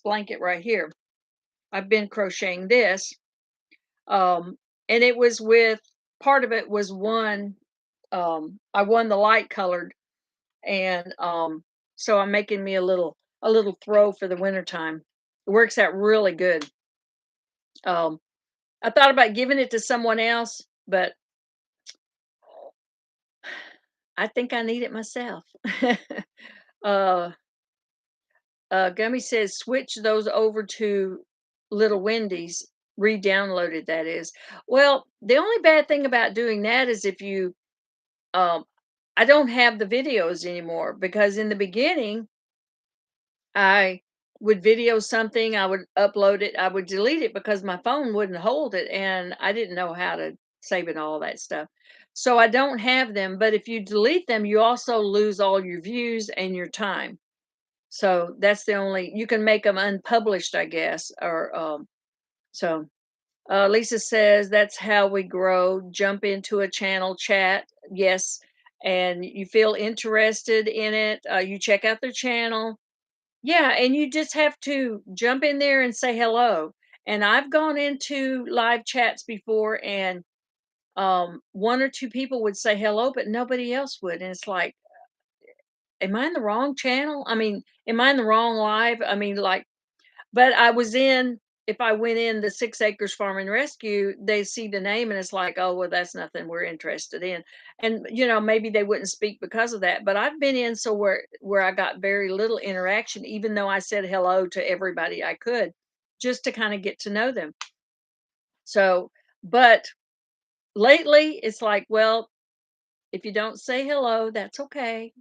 A: blanket right here. I've been crocheting this, um, and it was with part of it was one. I won the light colored, and so I'm making me a little throw for the winter time. It works out really good. Um, I thought about giving it to someone else, but I think I need it myself. uh, Gummy says switch those over to Little Wendy's, re-downloaded, that is. Well, the only bad thing about doing that is if you, um, I don't have the videos anymore, because in the beginning I would video something, I would upload it, I would delete it because my phone wouldn't hold it, and I didn't know how to save it, all that stuff. So I don't have them, but if you delete them, you also lose all your views and your time. So that's the only, you can make them unpublished, I guess, or so. Lisa says that's how we grow. Jump into a channel chat. Yes. And you feel interested in it. You check out their channel. Yeah, and you just have to jump in there and say hello. And I've gone into live chats before, and one or two people would say hello, but nobody else would. And it's like, am I in the wrong channel? I mean, am I in the wrong live? I mean, like, but I was in, if I went in the 6 Acres Farm and Rescue, they see the name and it's like, oh, well, that's nothing we're interested in. And, maybe they wouldn't speak because of that. But I've been in so where I got very little interaction, even though I said hello to everybody I could, just to kind of get to know them. So, but lately it's like, well, if you don't say hello, that's okay.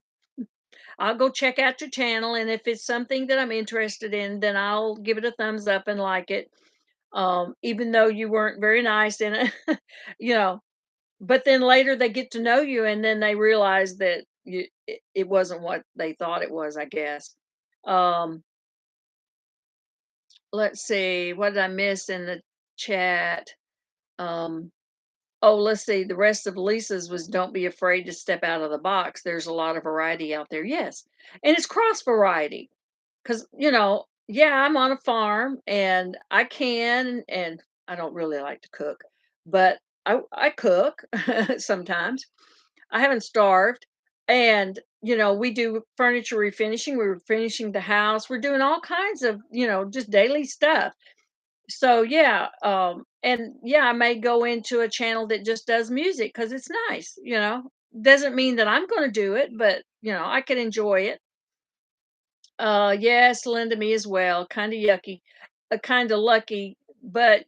A: I'll go check out your channel, and if it's something that I'm interested in, then I'll give it a thumbs up and like it. Even though you weren't very nice in it, you know. But then later they get to know you, and then they realize that it wasn't what they thought it was, I guess. Um, let's see, what did I miss in the chat? Um, oh, let's see. The rest of Lisa's was don't be afraid to step out of the box. There's a lot of variety out there. Yes. And it's cross variety. 'Cause, yeah, I'm on a farm and I can, and I don't really like to cook, but I cook sometimes. I haven't starved. And, we do furniture refinishing. We were finishing the house. We're doing all kinds of, just daily stuff. So yeah, and yeah, I may go into a channel that just does music because it's nice. Doesn't mean that I'm gonna do it, but I can enjoy it. Yes, Linda, me as well. Kind of yucky, kind of lucky, but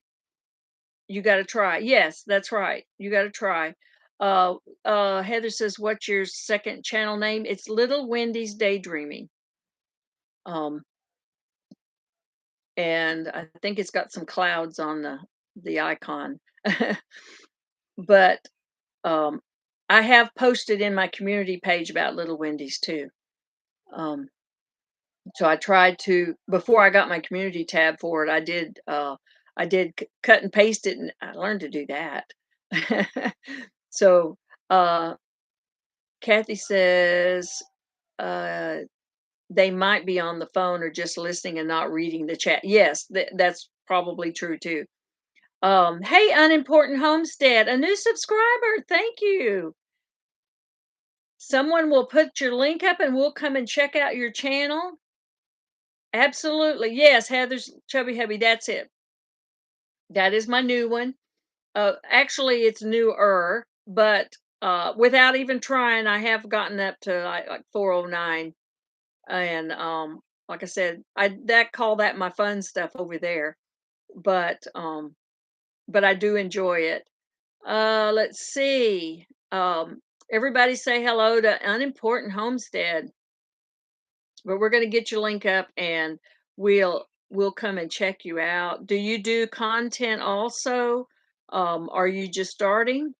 A: you got to try. Yes, that's right. You got to try. Uh, Heather says, "What's your second channel name?" It's Little Wendy's Daydreaming. Um, and I think it's got some clouds on the icon. But um, I have posted in my community page about Little Wendy's too. Um, So I tried to, before I got my community tab for it, I did cut and paste it, and I learned to do that. So, uh, Kathy says, uh, they might be on the phone or just listening and not reading the chat. Yes, that's probably true too. Hey, Unimportant Homestead, a new subscriber. Thank you. Someone will put your link up and we'll come and check out your channel. Absolutely. Yes, Heather's Chubby Hubby. That's it. That is my new one. Actually, it's newer, but without even trying, I have gotten up to like 409. And like I said, I that call that my fun stuff over there. But but I do enjoy it. Let's see. Everybody say hello to Unimportant Homestead. But we're going to get your link up and we'll come and check you out. Do you do content also? Are you just starting?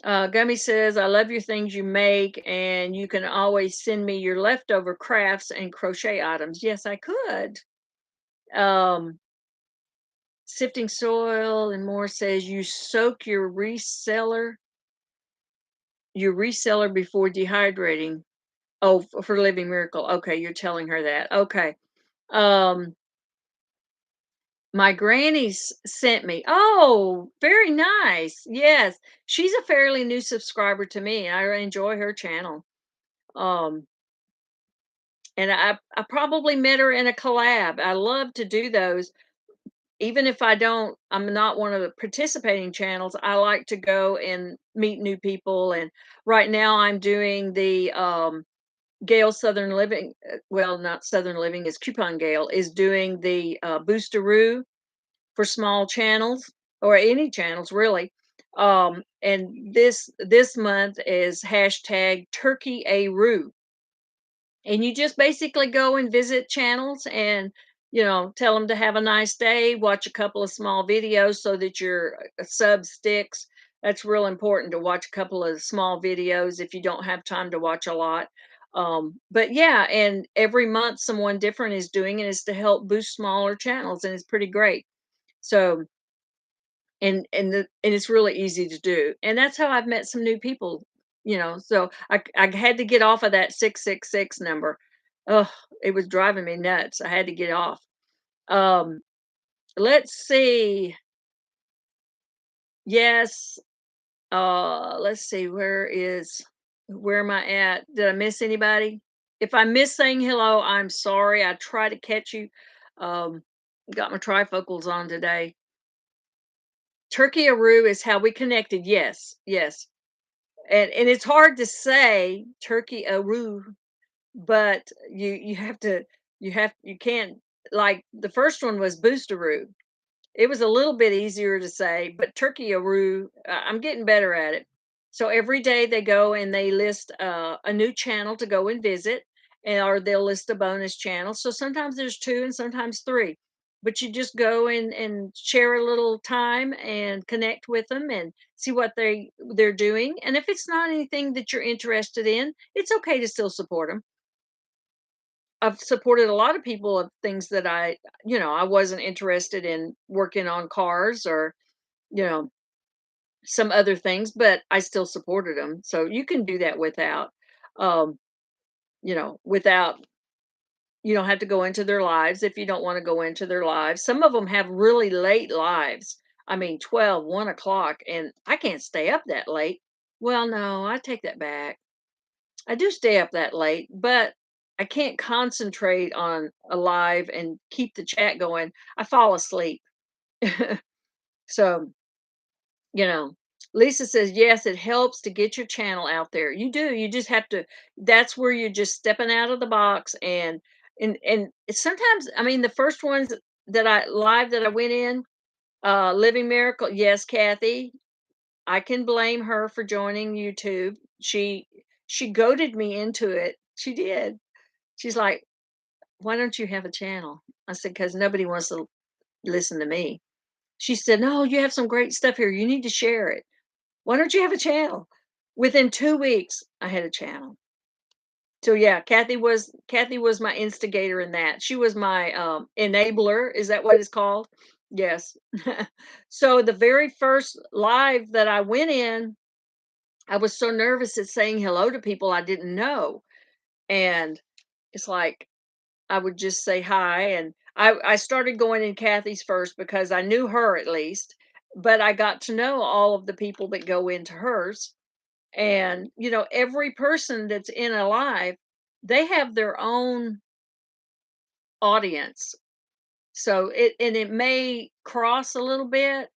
A: Gummy says, I love your things you make, and you can always send me your leftover crafts and crochet items. Yes, I could. Um, Sifting Soil and More says, you soak your reseller before dehydrating. Oh, for Living Miracle. Okay, you're telling her that. Okay. Um, My granny's sent me. Oh, very nice. Yes. She's a fairly new subscriber to me. I enjoy her channel. Um, and I probably met her in a collab. I love to do those. Even if I'm not one of the participating channels, I like to go and meet new people. And right now I'm doing the Gale Southern Living. Well, not Southern Living, is Coupon Gale is doing the Boosteroo for small channels or any channels really. And this month is hashtag Turkey A Roo. And you just basically go and visit channels and tell them to have a nice day, watch a couple of small videos so that your sub sticks. That's real important, to watch a couple of small videos if you don't have time to watch a lot. But yeah, and every month someone different is doing it, is to help boost smaller channels, and it's pretty great. So and it's really easy to do, and that's how I've met some new people. So I had to get off of that 666 number. Oh, it was driving me nuts. I had to get off. um let's see. Yes, let's see, where am I at? Did I miss anybody? If I miss saying hello, I'm sorry. I try to catch you. Um, got my trifocals on today. Turkey Aru is how we connected. Yes, yes. And it's hard to say Turkey Aru, but you can't, like the first one was Boosteroo. It was a little bit easier to say, but Turkey-a-roo, I'm getting better at it. So every day they go and they list a new channel to go and visit, and or they'll list a bonus channel. So sometimes there's two and sometimes three, but you just go and share a little time and connect with them and see what they're doing. And if it's not anything that you're interested in, it's okay to still support them. I've supported a lot of people of things that I wasn't interested in working on cars or, you know, some other things, but I still supported them. So you can do that um, without, you don't have to go into their lives if you don't want to go into their lives. Some of them have really late lives. I mean, 12, 1 o'clock, and I can't stay up that late. Well, no, I take that back. I do stay up that late, but I can't concentrate on a live and keep the chat going. I fall asleep. So, you know, Lisa says, yes, it helps to get your channel out there. You do. You just have to, that's where you're just stepping out of the box and it's sometimes, I mean, the first ones that I went in, Living Miracle, yes, Kathy, I can blame her for joining YouTube. She goaded me into it. She did. She's like, "Why don't you have a channel?" I said, "'Cause nobody wants to listen to me." She said, "No, you have some great stuff here. You need to share it. Why don't you have a channel?" Within 2 weeks, I had a channel. So yeah, Kathy was my instigator in that. She was my enabler. Is that what it's called? Yes. So the very first live that I went in, I was so nervous at saying hello to people I didn't know. And it's like I would just say hi, and I started going in Kathy's first because I knew her at least, but I got to know all of the people that go into hers. And every person that's in a live, they have their own audience. So it may cross a little bit,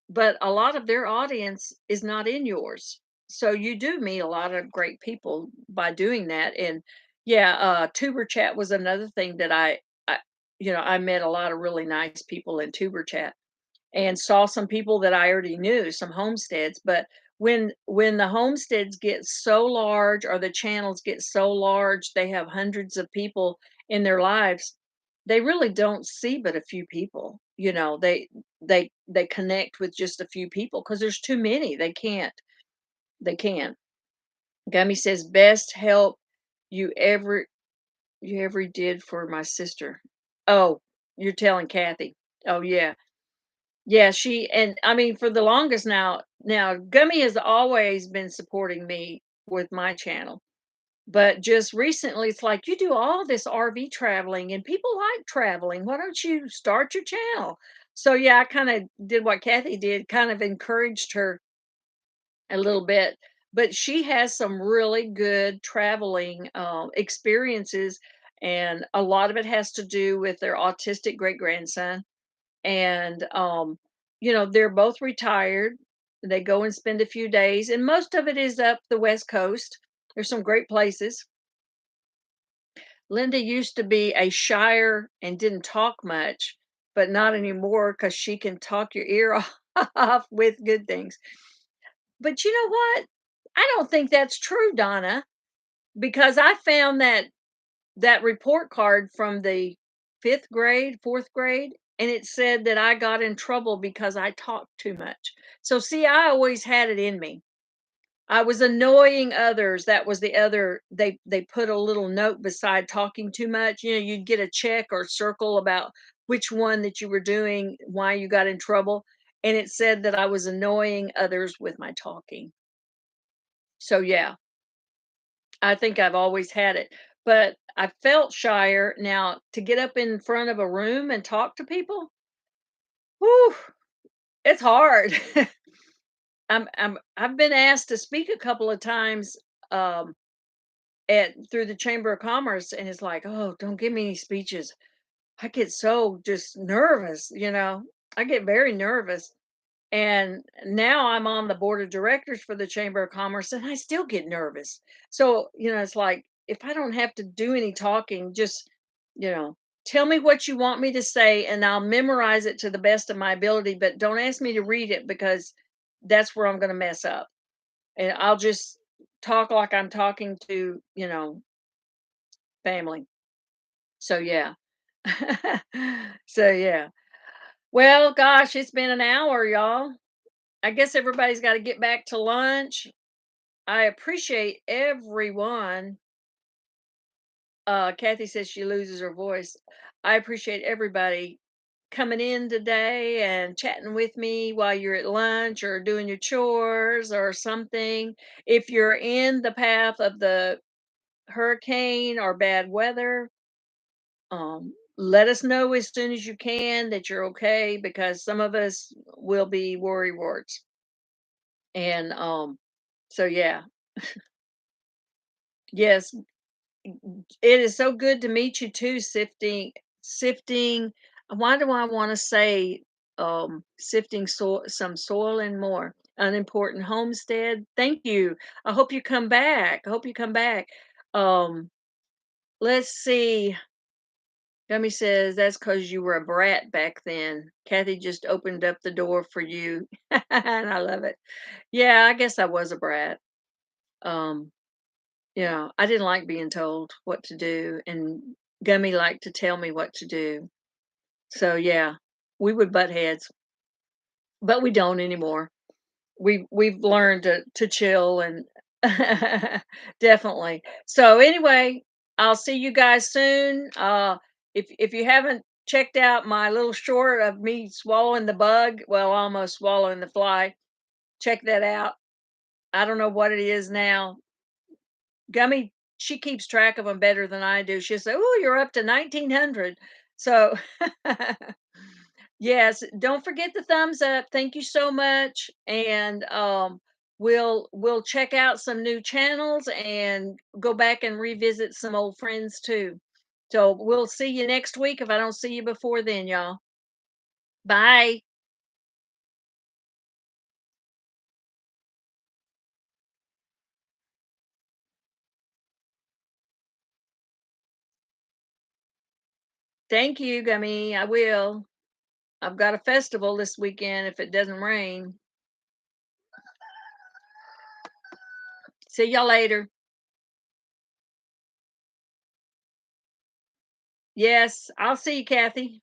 A: but a lot of their audience is not in yours. So you do meet a lot of great people by doing that. And yeah, Tuber Chat was another thing that I met a lot of really nice people in Tuber Chat and saw some people that I already knew, some homesteads. But when the homesteads get so large or the channels get so large, they have hundreds of people in their lives. They really don't see but a few people. They connect with just a few people because there's too many. They can't. Gummy says best help you ever you ever did for my sister. Oh, you're telling Kathy. Oh yeah. Yeah, she and I mean, for the longest now, Gummy has always been supporting me with my channel. But just recently, it's like, you do all this RV traveling and people like traveling. Why don't you start your channel? So yeah, I kind of did what Kathy did, kind of encouraged her a little bit. But she has some really good traveling experiences, and a lot of it has to do with their autistic great grandson and they're both retired. They go and spend a few days, and most of it is up the west coast. There's some great places. Linda used to be a shyer and didn't talk much, but not anymore because she can talk your ear off with good things. But you know what, I don't think that's true, Donna, because I found that report card from the 5th grade, 4th grade, and it said that I got in trouble because I talked too much. So see, I always had it in me. I was annoying others. That was the other, they put a little note beside talking too much. You'd get a check or circle about which one that you were doing, why you got in trouble, and it said that I was annoying others with my talking. So yeah, I think I've always had it, but I felt shyer. Now, to get up in front of a room and talk to people, Whew, it's hard. I've been asked to speak a couple of times, um, at through the Chamber of Commerce, and it's like, "Oh, don't give me any speeches." I get so just nervous, you know? I get very nervous. And now I'm on the board of directors for the Chamber of Commerce and I still get nervous. So, it's like if I don't have to do any talking, just, you know, tell me what you want me to say and I'll memorize it to the best of my ability, but don't ask me to read it because that's where I'm going to mess up. And I'll just talk like I'm talking to, family. So, yeah. So, yeah. Well, gosh, it's been an hour, y'all. I guess everybody's got to get back to lunch. I appreciate everyone. Kathy says she loses her voice. I appreciate everybody coming in today and chatting with me while you're at lunch or doing your chores or something. If you're in the path of the hurricane or bad weather, let us know as soon as you can that you're okay because some of us will be worry warts. And so yeah, yes, it is so good to meet you too, sifting. Why do I want to say sifting some soil and more? Unimportant homestead. Thank you. I hope you come back. I hope you come back. Um, let's see. Gummy says that's because you were a brat back then. Kathy just opened up the door for you, and I love it. Yeah, I guess I was a brat. Um, I didn't like being told what to do, and Gummy liked to tell me what to do. So yeah, we would butt heads, but we don't anymore. We've learned to chill and definitely. So anyway, I'll see you guys soon. If you haven't checked out my little short of me swallowing the bug, well, almost swallowing the fly, check that out. I don't know what it is now. Gummy, she keeps track of them better than I do. She'll say, "Oh, you're up to 1,900." So, yes, don't forget the thumbs up. Thank you so much, and we'll check out some new channels and go back and revisit some old friends too. So we'll see you next week if I don't see you before then, y'all. Bye. Thank you, Gummy. I will. I've got a festival this weekend if it doesn't rain. See y'all later. Yes, I'll see you, Kathy.